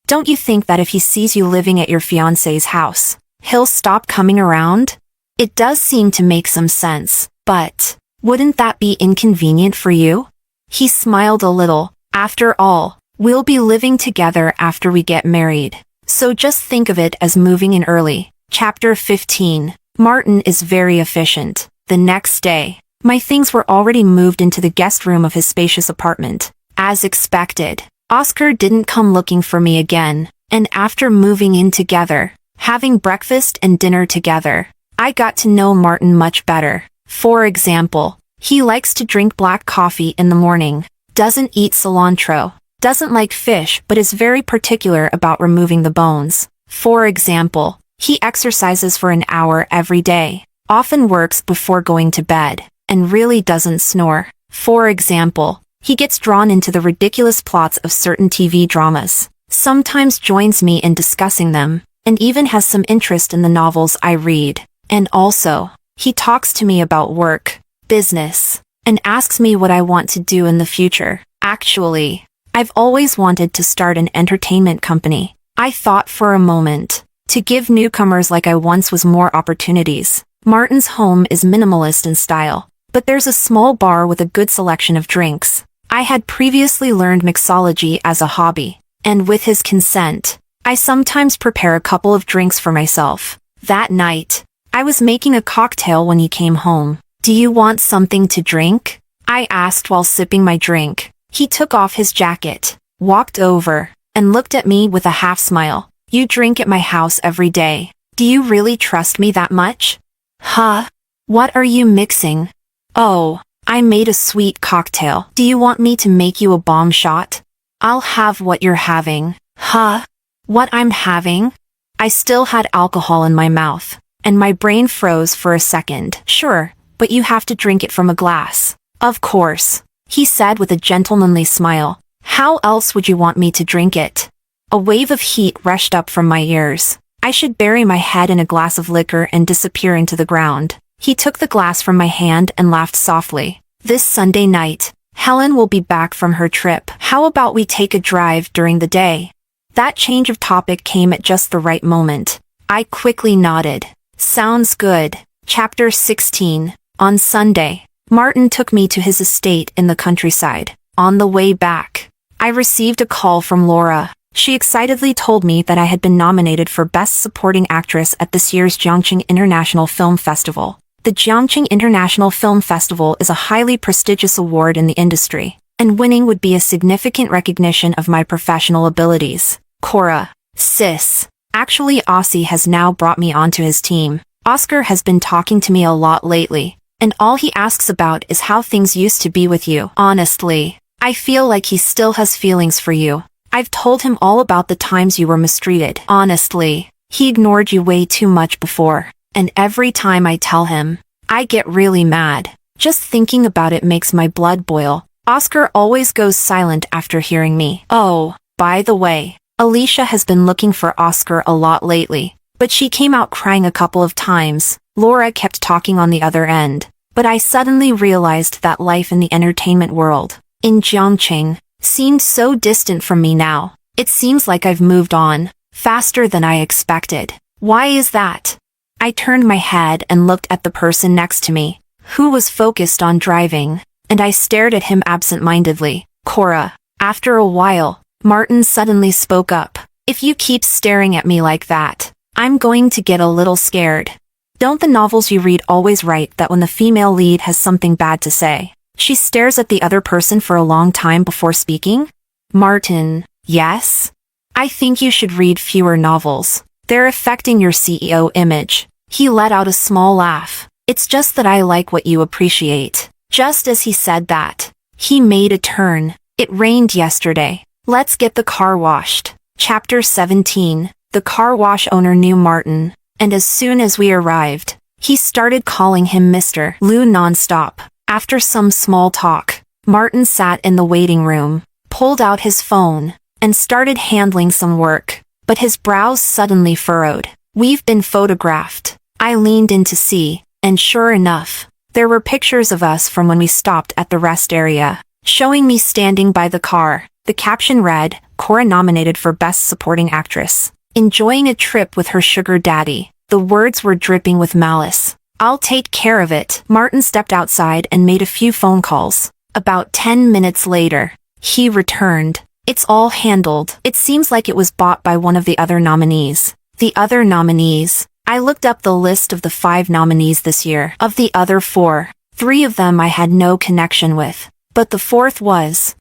Don't you think that if he sees you living at your fiancé's house, he'll stop coming around? It does seem to make some sense, but wouldn't that be inconvenient for you? He smiled a little. After all, we'll be living together after we get married, so just think of it as moving in early. Chapter 15. Martin is very efficient. The next day, my things were already moved into the guest room of his spacious apartment. As expected, Oscar didn't come looking for me again, and after moving in together, having breakfast and dinner together, I got to know Martin much better. For example, he likes to drink black coffee in the morning, doesn't eat cilantro, doesn't like fish but is very particular about removing the bones. For example, he exercises for an hour every day, often works before going to bed, and really doesn't snore. For example, he gets drawn into the ridiculous plots of certain TV dramas, sometimes joins me in discussing them, and even has some interest in the novels I read. And also, he talks to me about work, business, and asks me what I want to do in the future. Actually, I've always wanted to start an entertainment company. I thought for a moment, to give newcomers like I once was more opportunities. Martin's home is minimalist in style, but there's a small bar with a good selection of drinks. I had previously learned mixology as a hobby, and with his consent, I sometimes prepare a couple of drinks for myself. That night, I was making a cocktail when he came home. Do you want something to drink? I asked while sipping my drink. He took off his jacket, walked over, and looked at me with a half smile. You drink at my house every day. Do you really trust me that much? Huh? What are you mixing? Oh, I made a sweet cocktail. Do you want me to make you a bomb shot? I'll have what you're having. Huh? What I'm having? I still had alcohol in my mouth, and my brain froze for a second. Sure, but you have to drink it from a glass. Of course, he said with a gentlemanly smile. How else would you want me to drink it? A wave of heat rushed up from my ears. I should bury my head in a glass of liquor and disappear into the ground. He took the glass from my hand and laughed softly. This Sunday night, Helen will be back from her trip. How about we take a drive during the day? That change of topic came at just the right moment. I quickly nodded. Sounds good. Chapter 16. On Sunday, Martin took me to his estate in the countryside. On the way back, I received a call from Laura. She excitedly told me that I had been nominated for Best Supporting Actress at this year's Jiangqing International Film Festival. The Jiangqing International Film Festival is a highly prestigious award in the industry, and winning would be a significant recognition of my professional abilities. Cora, sis. Actually, Aussie has now brought me onto his team. Oscar has been talking to me a lot lately, and all he asks about is how things used to be with you. Honestly, I feel like he still has feelings for you. I've told him all about the times you were mistreated. Honestly, he ignored you way too much before, and every time I tell him, I get really mad. Just thinking about it makes my blood boil. Oscar always goes silent after hearing me. Oh, by the way, Alicia has been looking for Oscar a lot lately, but she came out crying a couple of times. Laura kept talking on the other end, but I suddenly realized that life in the entertainment world, in Jiangqing, seemed so distant from me now. It seems like I've moved on, faster than I expected. Why is that? I turned my head and looked at the person next to me, who was focused on driving, and I stared at him absent-mindedly. Cora. After a while, Martin suddenly spoke up. If you keep staring at me like that, I'm going to get a little scared. Don't the novels you read always write that when the female lead has something bad to say, she stares at the other person for a long time before speaking? Martin. Yes? I think you should read fewer novels. They're affecting your CEO image. He let out a small laugh. It's just that I like what you appreciate. Just as he said that, he made a turn. It rained yesterday. Let's get the car washed. Chapter 17. The car wash owner knew Martin, and as soon as we arrived, he started calling him Mr. Liu nonstop. After some small talk, Martin sat in the waiting room, pulled out his phone, and started handling some work, but his brows suddenly furrowed. We've been photographed. I leaned in to see, and sure enough, there were pictures of us from when we stopped at the rest area, showing me standing by the car. The caption read, Cora nominated for Best Supporting Actress. Enjoying a trip with her sugar daddy. The words were dripping with malice. I'll take care of it. Martin stepped outside and made a few phone calls. About 10 minutes later, he returned. It's all handled. It seems like it was bought by one of the other nominees. The other nominees. I looked up the list of the 5 nominees this year. Of the other 4, 3 of them I had no connection with. But the 4th was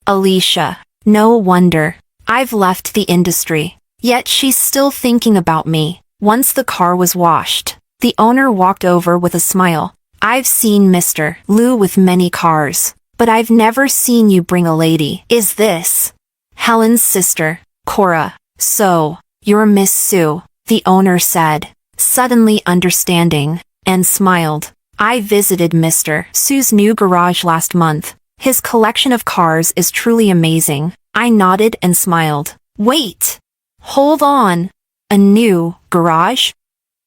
Alicia. No wonder. I've left the industry. Yet she's still thinking about me. Once the car was washed, the owner walked over with a smile. I've seen Mr. Liu with many cars, but I've never seen you bring a lady. Is this Helen's sister, Cora? So, you're Miss Sue, the owner said, suddenly understanding, and smiled. I visited Mr. Sue's new garage last month. His collection of cars is truly amazing. I nodded and smiled. Wait! Hold on. A new garage?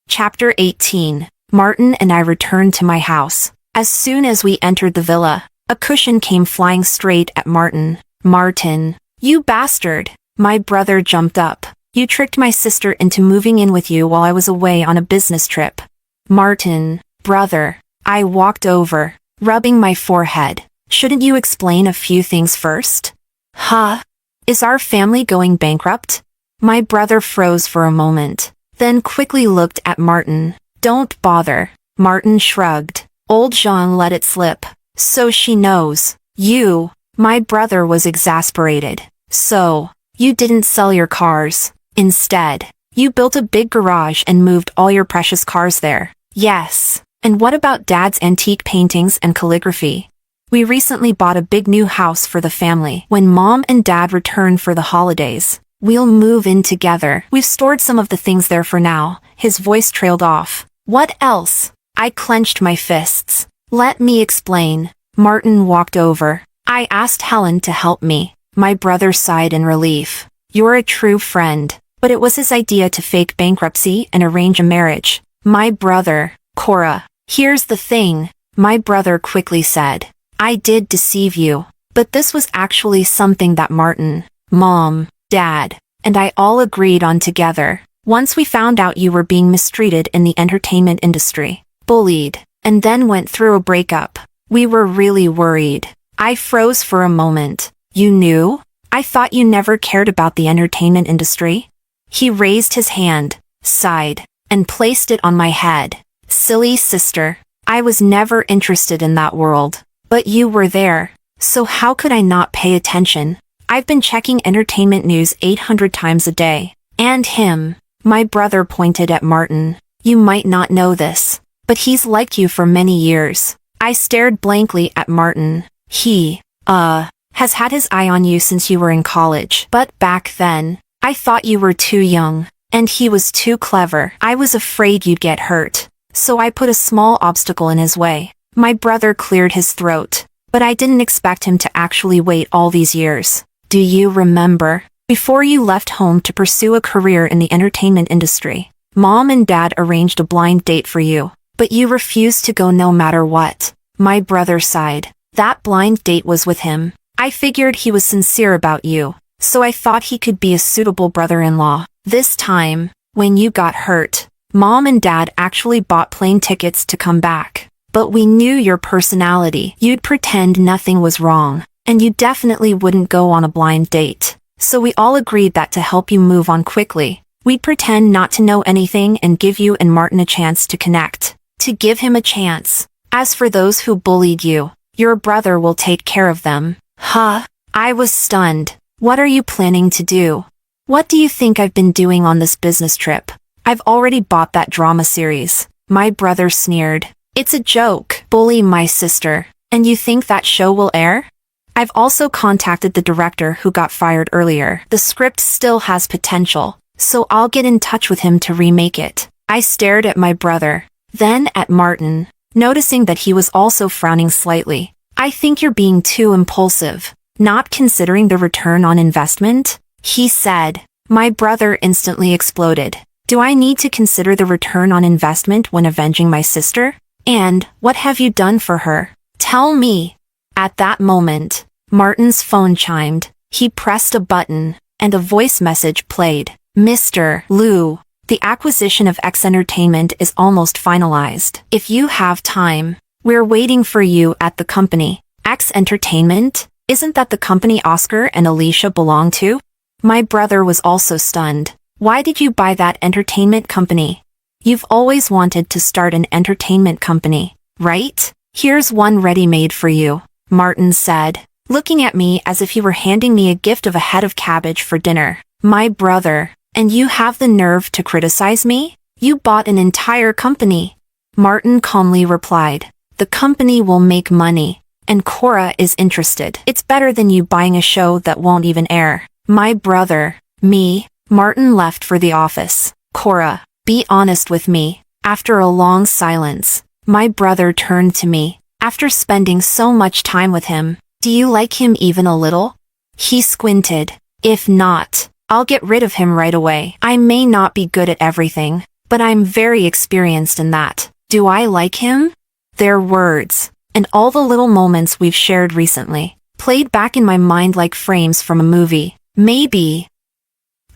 Chapter 18. Martin and I returned to my house. As soon as we entered the villa, a cushion came flying straight at Martin. Martin. You bastard. My brother jumped up. You tricked my sister into moving in with you while I was away on a business trip. Martin. Brother. I walked over, rubbing my forehead. Shouldn't you explain a few things first? Huh? Is our family going bankrupt? My brother froze for a moment, then quickly looked at Martin. Don't bother. Martin shrugged. Old Jean let it slip. So she knows. You. My brother was exasperated. So, you didn't sell your cars. Instead, you built a big garage and moved all your precious cars there. Yes. And what about Dad's antique paintings and calligraphy? We recently bought a big new house for the family. When Mom and Dad return for the holidays, we'll move in together. We've stored some of the things there for now. His voice trailed off. What else? I clenched my fists. Let me explain. Martin walked over. I asked Helen to help me. My brother sighed in relief. You're a true friend. But it was his idea to fake bankruptcy and arrange a marriage. My brother, Cora. Here's the thing, my brother quickly said. I did deceive you. But this was actually something that Martin, Mom, Dad, and I all agreed on together. Once we found out you were being mistreated in the entertainment industry, bullied, and then went through a breakup, we were really worried. I froze for a moment. You knew? I thought you never cared about the entertainment industry. He raised his hand, sighed, and placed it on my head. Silly sister. I was never interested in that world. But you were there. So how could I not pay attention? I've been checking entertainment news 800 times a day. And him. My brother pointed at Martin. You might not know this, but he's liked you for many years. I stared blankly at Martin. He, has had his eye on you since you were in college. But back then, I thought you were too young, and he was too clever. I was afraid you'd get hurt, so I put a small obstacle in his way. My brother cleared his throat. But I didn't expect him to actually wait all these years. Do you remember? Before you left home to pursue a career in the entertainment industry, Mom and Dad arranged a blind date for you. But you refused to go no matter what. My brother sighed. That blind date was with him. I figured he was sincere about you, so I thought he could be a suitable brother-in-law. This time, when you got hurt, Mom and Dad actually bought plane tickets to come back. But we knew your personality. You'd pretend nothing was wrong, and you definitely wouldn't go on a blind date. So we all agreed that to help you move on quickly, we'd pretend not to know anything and give you and Martin a chance to connect. To give him a chance. As for those who bullied you, your brother will take care of them. Huh? I was stunned. What are you planning to do? What do you think I've been doing on this business trip? I've already bought that drama series. My brother sneered. It's a joke. Bully my sister. And you think that show will air? I've also contacted the director who got fired earlier. The script still has potential, so I'll get in touch with him to remake it. I stared at my brother, then at Martin, noticing that he was also frowning slightly. I think you're being too impulsive, not considering the return on investment, he said. My brother instantly exploded. Do I need to consider the return on investment when avenging my sister? And what have you done for her? Tell me. At that moment, Martin's phone chimed. He pressed a button, and a voice message played. Mr. Liu, the acquisition of X Entertainment is almost finalized. If you have time, we're waiting for you at the company. X Entertainment? Isn't that the company Oscar and Alicia belong to? My brother was also stunned. Why did you buy that entertainment company? You've always wanted to start an entertainment company, right? Here's one ready-made for you, Martin said, looking at me as if he were handing me a gift of a head of cabbage for dinner. My brother, and you have the nerve to criticize me? You bought an entire company. Martin calmly replied. The company will make money, and Cora is interested. It's better than you buying a show that won't even air. My brother, me, Martin left for the office. Cora, be honest with me. After a long silence, my brother turned to me. After spending so much time with him, do you like him even a little? He squinted. If not, I'll get rid of him right away. I may not be good at everything, but I'm very experienced in that. Do I like him? Their words, and all the little moments we've shared recently, played back in my mind like frames from a movie. Maybe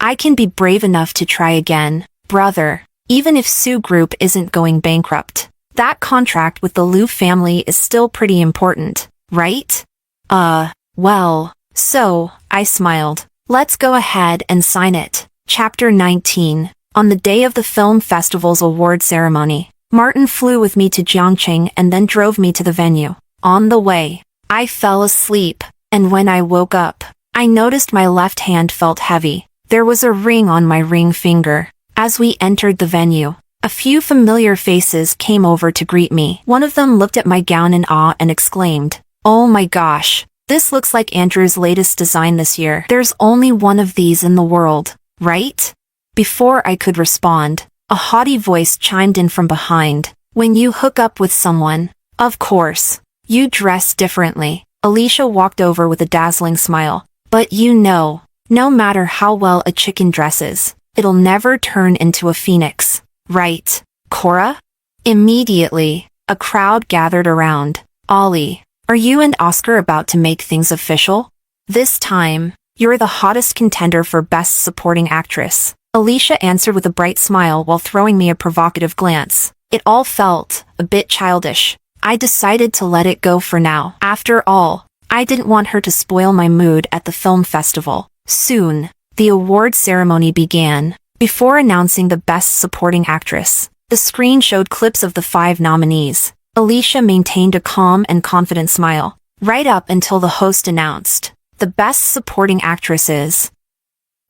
I can be brave enough to try again, brother, even if Sue Group isn't going bankrupt. That contract with the Liu family is still pretty important, right? Well, so, I smiled. Let's go ahead and sign it. Chapter 19. On the day of the film festival's award ceremony, Martin flew with me to Jiangqing and then drove me to the venue. On the way, I fell asleep, and when I woke up, I noticed my left hand felt heavy. There was a ring on my ring finger. As we entered the venue, a few familiar faces came over to greet me. One of them looked at my gown in awe and exclaimed, "Oh my gosh, this looks like Andrew's latest design this year. There's only one of these in the world, right?" Before I could respond, a haughty voice chimed in from behind. "When you hook up with someone, of course, you dress differently." Alicia walked over with a dazzling smile. "But you know, no matter how well a chicken dresses, it'll never turn into a phoenix, right, Cora?" Immediately, a crowd gathered around. "Ollie, are you and Oscar about to make things official? This time, you're the hottest contender for Best Supporting Actress." Alicia answered with a bright smile while throwing me a provocative glance. It all felt a bit childish. I decided to let it go for now. After all, I didn't want her to spoil my mood at the film festival. Soon, the award ceremony began. Before announcing the Best Supporting Actress, the screen showed clips of the 5 nominees. Alicia maintained a calm and confident smile, right up until the host announced, "The Best Supporting Actress is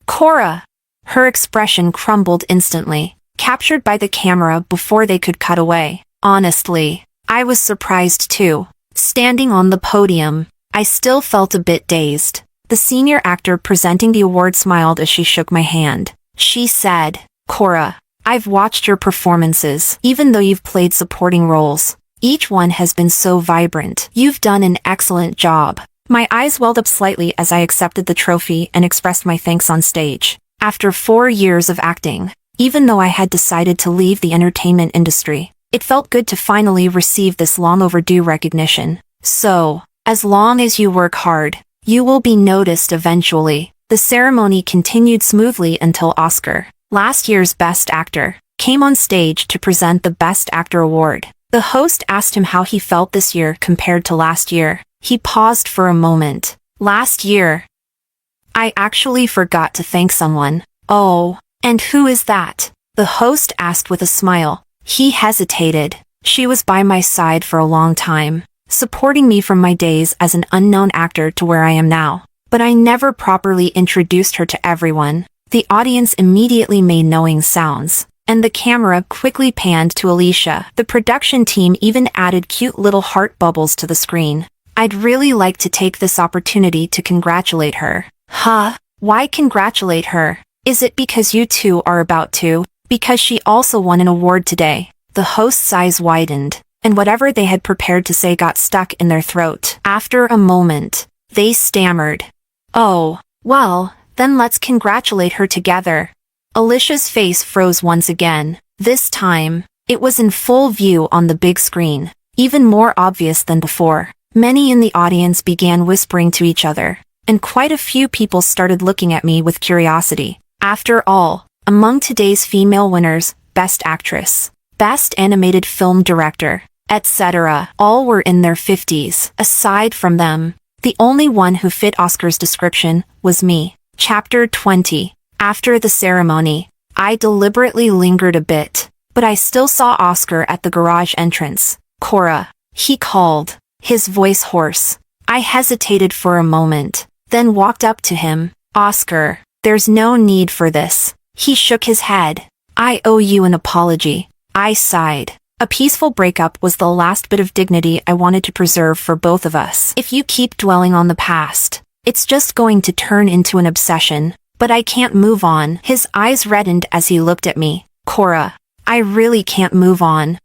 Cora." Her expression crumbled instantly, captured by the camera before they could cut away. Honestly, I was surprised too. Standing on the podium, I still felt a bit dazed. The senior actor presenting the award smiled as she shook my hand. She said, "Cora, I've watched your performances. Even though you've played supporting roles, Each one has been so vibrant. You've done an excellent job. My eyes welled up slightly as I accepted the trophy and expressed my thanks on stage. After 4 years of acting, even though I had decided to leave the entertainment industry, it felt good to finally receive this long overdue recognition. So, as long as you work hard, you will be noticed eventually. The ceremony continued smoothly until Oscar, last year's Best Actor, came on stage to present the Best Actor award. The host asked him how he felt this year compared to last year. He paused for a moment. Last year, I actually forgot to thank someone. Oh, and who is that? The host asked with a smile. He hesitated. She was by my side for a long time, supporting me from my days as an unknown actor to where I am now. But I never properly introduced her to everyone. The audience immediately made knowing sounds, and the camera quickly panned to Alicia. The production team even added cute little heart bubbles to the screen. I'd really like to take this opportunity to congratulate her. Huh? Why congratulate her? Is it because you two are about to? Because she also won an award today. The host's eyes widened, and whatever they had prepared to say got stuck in their throat. After a moment, they stammered. Oh, well, then let's congratulate her together. Alicia's face froze once again. This time, it was in full view on the big screen, even more obvious than before. Many in the audience began whispering to each other, and quite a few people started looking at me with curiosity. After all, among today's female winners, Best Actress, Best Animated Film Director, etc., all were in their 50s. Aside from them, the only one who fit Oscar's description was me. Chapter 20. After the ceremony, I deliberately lingered a bit, but I still saw Oscar at the garage entrance. Cora, he called, his voice hoarse. I hesitated for a moment, then walked up to him. Oscar, there's no need for this. He shook his head. I owe you an apology. I sighed. A peaceful breakup was the last bit of dignity I wanted to preserve for both of us. If you keep dwelling on the past, it's just going to turn into an obsession. But I can't move on. His eyes reddened as he looked at me. Cora, I really can't move on.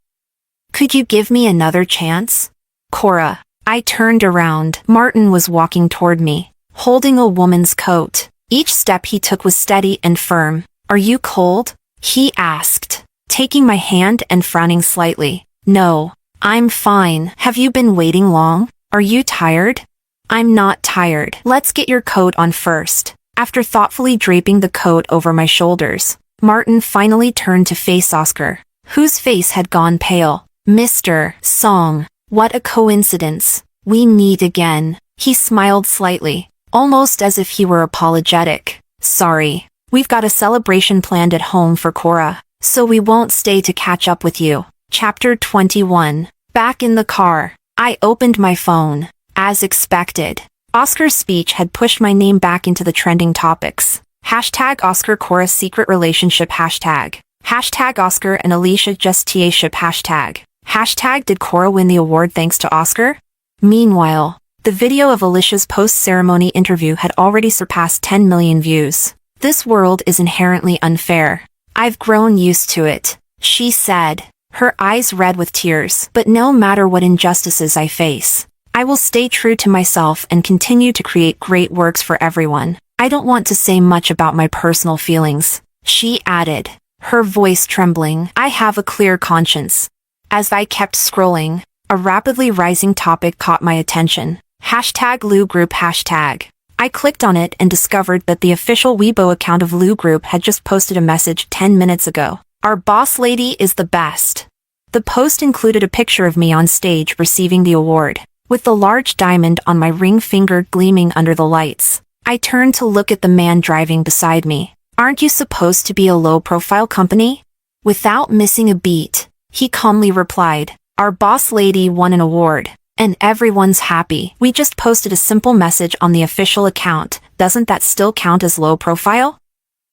Could you give me another chance? Cora, I turned around. Martin was walking toward me, holding a woman's coat. Each step he took was steady and firm. Are you cold? He asked, taking my hand and frowning slightly. No, I'm fine. Have you been waiting long? Are you tired? I'm not tired. Let's get your coat on first. After thoughtfully draping the coat over my shoulders, Martin finally turned to face Oscar, whose face had gone pale. Mr. Song, what a coincidence. We meet again. He smiled slightly, almost as if he were apologetic. Sorry, we've got a celebration planned at home for Cora, so we won't stay to catch up with you. Chapter 21. Back in the car, I opened my phone. As expected, Oscar's speech had pushed my name back into the trending topics. Hashtag Oscar Cora secret relationship hashtag. Hashtag Oscar and Alicia just TA ship hashtag. Hashtag did Cora win the award thanks to Oscar? Meanwhile, the video of Alicia's post-ceremony interview had already surpassed 10 million views. This world is inherently unfair. I've grown used to it, she said, her eyes red with tears. But no matter what injustices I face, I will stay true to myself and continue to create great works for everyone. I don't want to say much about my personal feelings, she added, her voice trembling. I have a clear conscience. As I kept scrolling, a rapidly rising topic caught my attention. Hashtag Lou Group hashtag. I clicked on it and discovered that the official Weibo account of Lou Group had just posted a message 10 minutes ago. Our boss lady is the best. The post included a picture of me on stage receiving the award, with the large diamond on my ring finger gleaming under the lights. I turned to look at the man driving beside me. Aren't you supposed to be a low-profile company? Without missing a beat, he calmly replied, our boss lady won an award, and everyone's happy. We just posted a simple message on the official account. Doesn't that still count as low profile?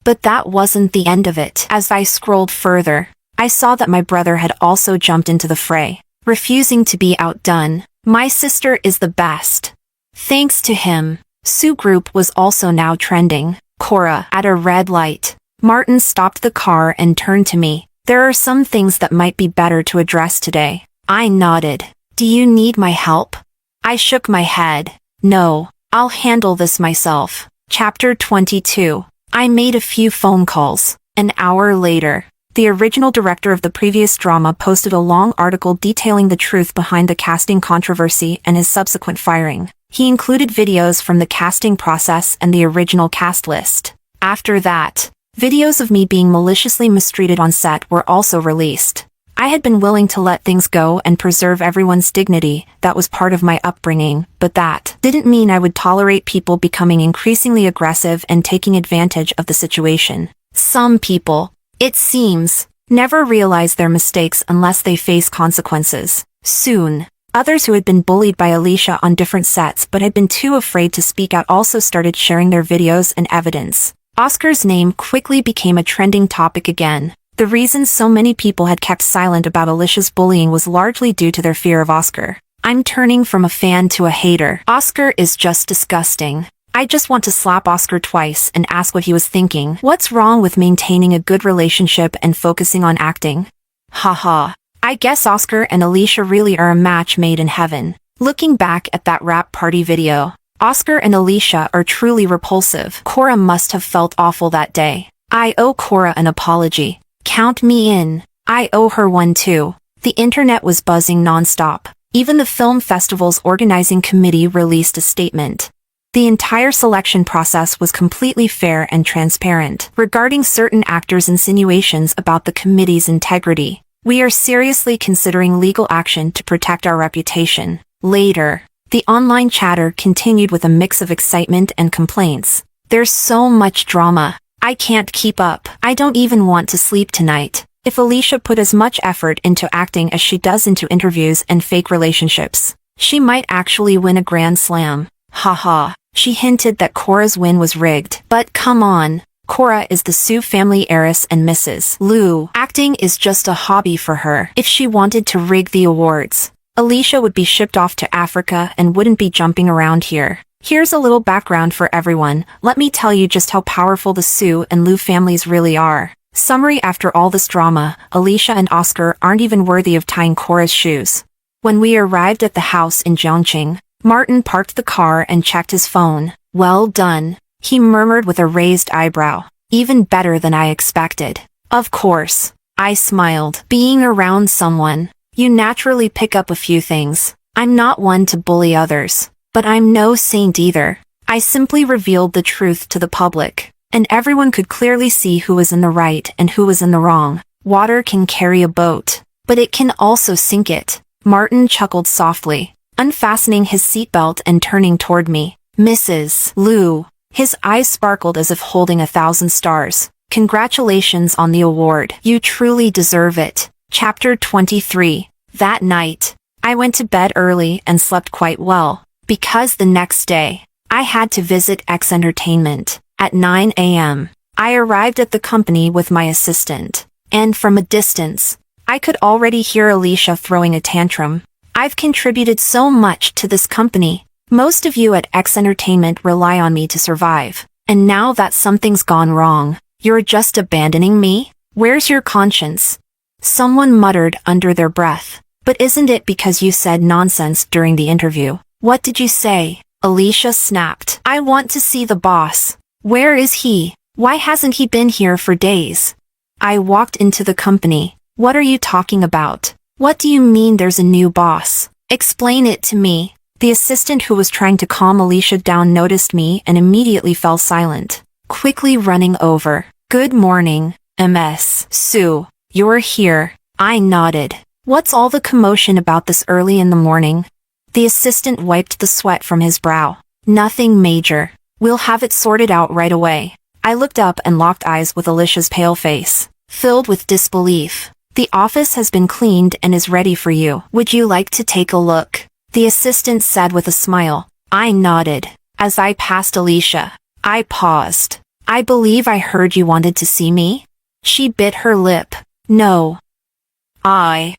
But that wasn't the end of it. As I scrolled further, I saw that my brother had also jumped into the fray, refusing to be outdone. My sister is the best. Thanks to him, Sue Group was also now trending. Cora, at a red light. Martin stopped the car and turned to me. There are some things that might be better to address today. I nodded. Do you need my help? I shook my head. No, I'll handle this myself. Chapter 22. I made a few phone calls. An hour later, the original director of the previous drama posted a long article detailing the truth behind the casting controversy and his subsequent firing. He included videos from the casting process and the original cast list. After that, videos of me being maliciously mistreated on set were also released. I had been willing to let things go and preserve everyone's dignity. That was part of my upbringing, but that didn't mean I would tolerate people becoming increasingly aggressive and taking advantage of the situation. Some people, it seems, never realize their mistakes unless they face consequences. Soon, others who had been bullied by Alicia on different sets but had been too afraid to speak out also started sharing their videos and evidence. Oscar's name quickly became a trending topic again. The reason so many people had kept silent about Alicia's bullying was largely due to their fear of Oscar. I'm turning from a fan to a hater. Oscar is just disgusting. I just want to slap Oscar twice and ask what he was thinking. What's wrong with maintaining a good relationship and focusing on acting? Haha. I guess Oscar and Alicia really are a match made in heaven. Looking back at that rap party video, Oscar and Alicia are truly repulsive. Cora must have felt awful that day. I owe Cora an apology. Count me in. I owe her one too. The internet was buzzing nonstop. Even the film festival's organizing committee released a statement. The entire selection process was completely fair and transparent. Regarding certain actors' insinuations about the committee's integrity, we are seriously considering legal action to protect our reputation. Later, the online chatter continued with a mix of excitement and complaints. There's so much drama. I can't keep up. I don't even want to sleep tonight. If Alicia put as much effort into acting as she does into interviews and fake relationships, she might actually win a Grand Slam. Haha. She hinted that Cora's win was rigged. But come on. Cora is the Sue family heiress and Mrs. Liu. Acting is just a hobby for her. If she wanted to rig the awards, Alicia would be shipped off to Africa and wouldn't be jumping around here. Here's a little background for everyone. Let me tell you just how powerful the Sue and Liu families really are. Summary: after all this drama, Alicia and Oscar aren't even worthy of tying Cora's shoes. When we arrived at the house in Zhongqing, Martin parked the car and checked his phone. Well done, he murmured with a raised eyebrow. Even better than I expected. Of course, I smiled. Being around someone, you naturally pick up a few things. I'm not one to bully others. But I'm no saint either. I simply revealed the truth to the public, and everyone could clearly see who was in the right and who was in the wrong. Water can carry a boat, but it can also sink it. Martin chuckled softly, unfastening his seatbelt and turning toward me. Mrs. Liu. His eyes sparkled as if holding 1,000 stars. Congratulations on the award. You truly deserve it. Chapter 23. That night, I went to bed early and slept quite well. Because the next day, I had to visit X Entertainment. At 9 a.m., I arrived at the company with my assistant, and from a distance, I could already hear Alicia throwing a tantrum. I've contributed so much to this company. Most of you at X Entertainment rely on me to survive, and now that something's gone wrong, you're just abandoning me? Where's your conscience? Someone muttered under their breath. But isn't it because you said nonsense during the interview? What did you say? Alicia snapped. I want to see the boss. Where is he? Why hasn't he been here for days? I walked into the company. What are you talking about? What do you mean there's a new boss? Explain it to me. The assistant who was trying to calm Alicia down noticed me and immediately fell silent, quickly running over. Good morning, Ms. Sue. You're here. I nodded. What's all the commotion about this early in the morning? The assistant wiped the sweat from his brow. Nothing major. We'll have it sorted out right away. I looked up and locked eyes with Alicia's pale face, filled with disbelief. The office has been cleaned and is ready for you. Would you like to take a look? The assistant said with a smile. I nodded. As I passed Alicia, I paused. I believe I heard you wanted to see me? She bit her lip. No. I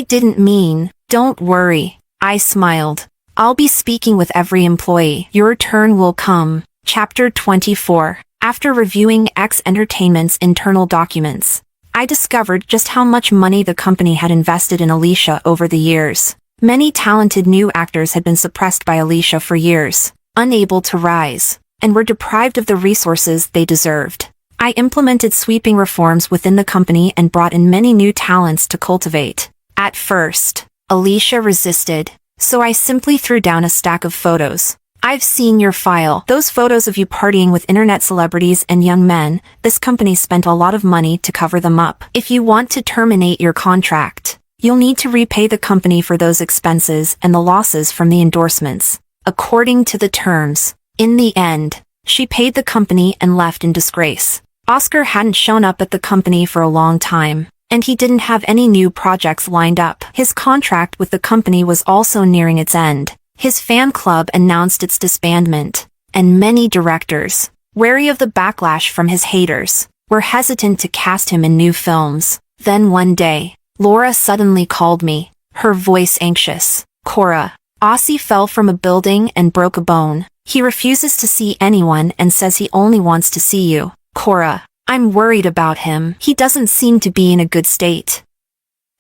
didn't mean. Don't worry. I smiled. I'll be speaking with every employee. Your turn will come. Chapter 24. After reviewing X Entertainment's internal documents, I discovered just how much money the company had invested in Alicia over the years. Many talented new actors had been suppressed by Alicia for years, unable to rise, and were deprived of the resources they deserved. I implemented sweeping reforms within the company and brought in many new talents to cultivate. At first, Alicia resisted, so I simply threw down a stack of photos. I've seen your file. Those photos of you partying with internet celebrities and young men. This company spent a lot of money to cover them up. If you want to terminate your contract, you'll need to repay the company for those expenses and the losses from the endorsements, according to the terms. In the end, she paid the company and left in disgrace. Oscar hadn't shown up at the company for a long time, and he didn't have any new projects lined up. His contract with the company was also nearing its end. His fan club announced its disbandment, and many directors, wary of the backlash from his haters, were hesitant to cast him in new films. Then one day, Laura suddenly called me, her voice anxious. "Cora, Aussie fell from a building and broke a bone. He refuses to see anyone and says he only wants to see you. Cora, I'm worried about him. He doesn't seem to be in a good state.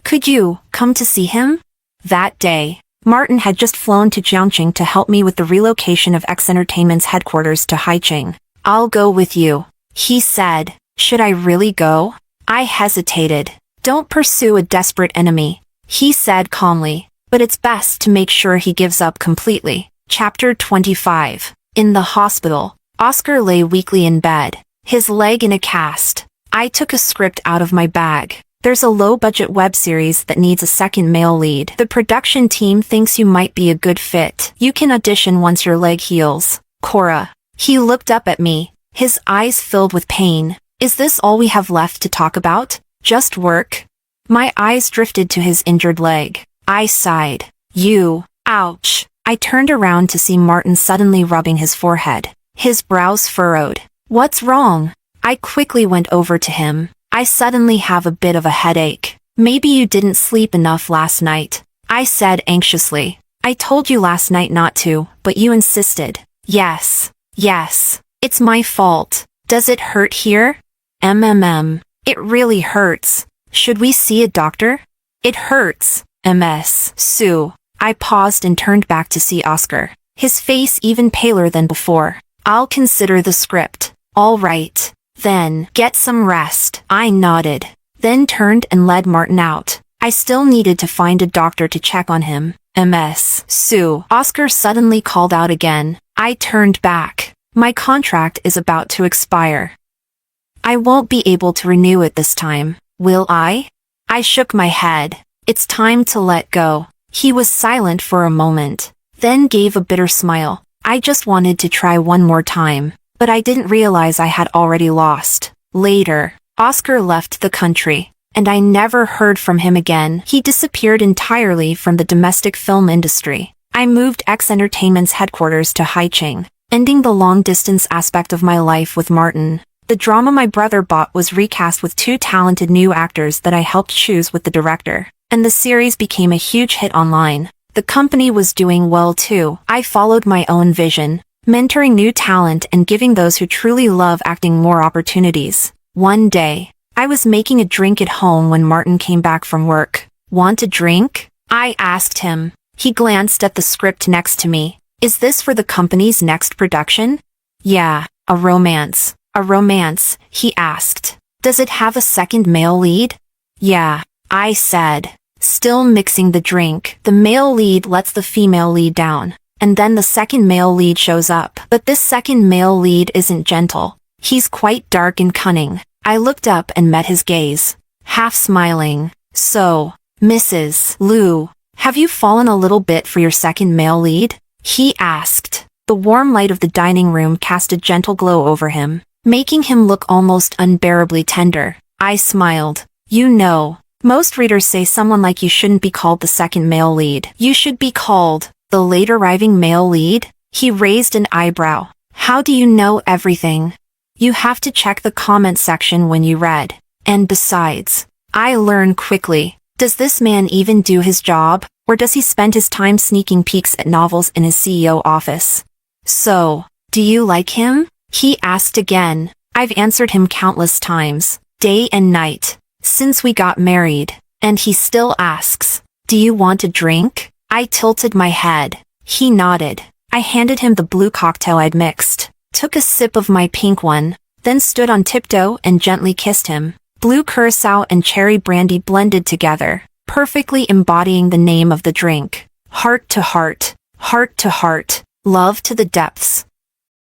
Could you come to see him?" That day, Martin had just flown to Jiangqing to help me with the relocation of X Entertainment's headquarters to Haicheng. "I'll go with you," he said. Should I really go? I hesitated. "Don't pursue a desperate enemy," he said calmly, "but it's best to make sure he gives up completely." Chapter 25. In the hospital, Oscar lay weakly in bed, his leg in a cast. I took a script out of my bag. "There's a low-budget web series that needs a second male lead. The production team thinks you might be a good fit. You can audition once your leg heals." "Cora." He looked up at me, his eyes filled with pain. "Is this all we have left to talk about? Just work?" My eyes drifted to his injured leg. I sighed. "You." Ouch. I turned around to see Martin suddenly rubbing his forehead, his brows furrowed. "What's wrong?" I quickly went over to him. "I suddenly have a bit of a headache. Maybe you didn't sleep enough last night," I said anxiously. "I told you last night not to, but you insisted." Yes. It's my fault. Does it hurt here?" It really hurts. Should we see a doctor?" "It hurts. Sue." I paused and turned back to see Oscar, his face even paler than before. "I'll consider the script." "All right. Then, get some rest." I nodded, then turned and led Martin out. I still needed to find a doctor to check on him. Sue." Oscar suddenly called out again. I turned back. "My contract is about to expire. I won't be able to renew it this time, will I?" I shook my head. "It's time to let go." He was silent for a moment, then gave a bitter smile. "I just wanted to try one more time. But I didn't realize I had already lost." Later, Oscar left the country, and I never heard from him again. He disappeared entirely from the domestic film industry. I moved X Entertainment's headquarters to Haicheng, ending the long-distance aspect of my life with Martin. The drama my brother bought was recast with 2 talented new actors that I helped choose with the director, and the series became a huge hit online. The company was doing well too. I followed my own vision, mentoring new talent and giving those who truly love acting more opportunities. One day, I was making a drink at home when Martin came back from work. "Want a drink?" I asked him. He glanced at the script next to me. "Is this for the company's next production?" "Yeah, a romance." "A romance?" he asked. "Does it have a second male lead?" "Yeah," I said, still mixing the drink. "The male lead lets the female lead down, and then the second male lead shows up. But this second male lead isn't gentle. He's quite dark and cunning." I looked up and met his gaze, half smiling. "So, Mrs. Liu, have you fallen a little bit for your second male lead?" he asked. The warm light of the dining room cast a gentle glow over him, making him look almost unbearably tender. I smiled. "You know, most readers say someone like you shouldn't be called the second male lead. You should be called the late-arriving male lead." He raised an eyebrow. "How do you know everything?" "You have to check the comment section when you read. And besides, I learn quickly. Does this man even do his job, or does he spend his time sneaking peeks at novels in his CEO office?" "So, do you like him?" he asked again. I've answered him countless times, day and night. since we got married, and he still asks, "Do you want a drink?" I tilted my head. He nodded. I handed him the blue cocktail I'd mixed, took a sip of my pink one, then stood on tiptoe and gently kissed him. Blue curacao and cherry brandy blended together, perfectly embodying the name of the drink. Heart to heart, love to the depths.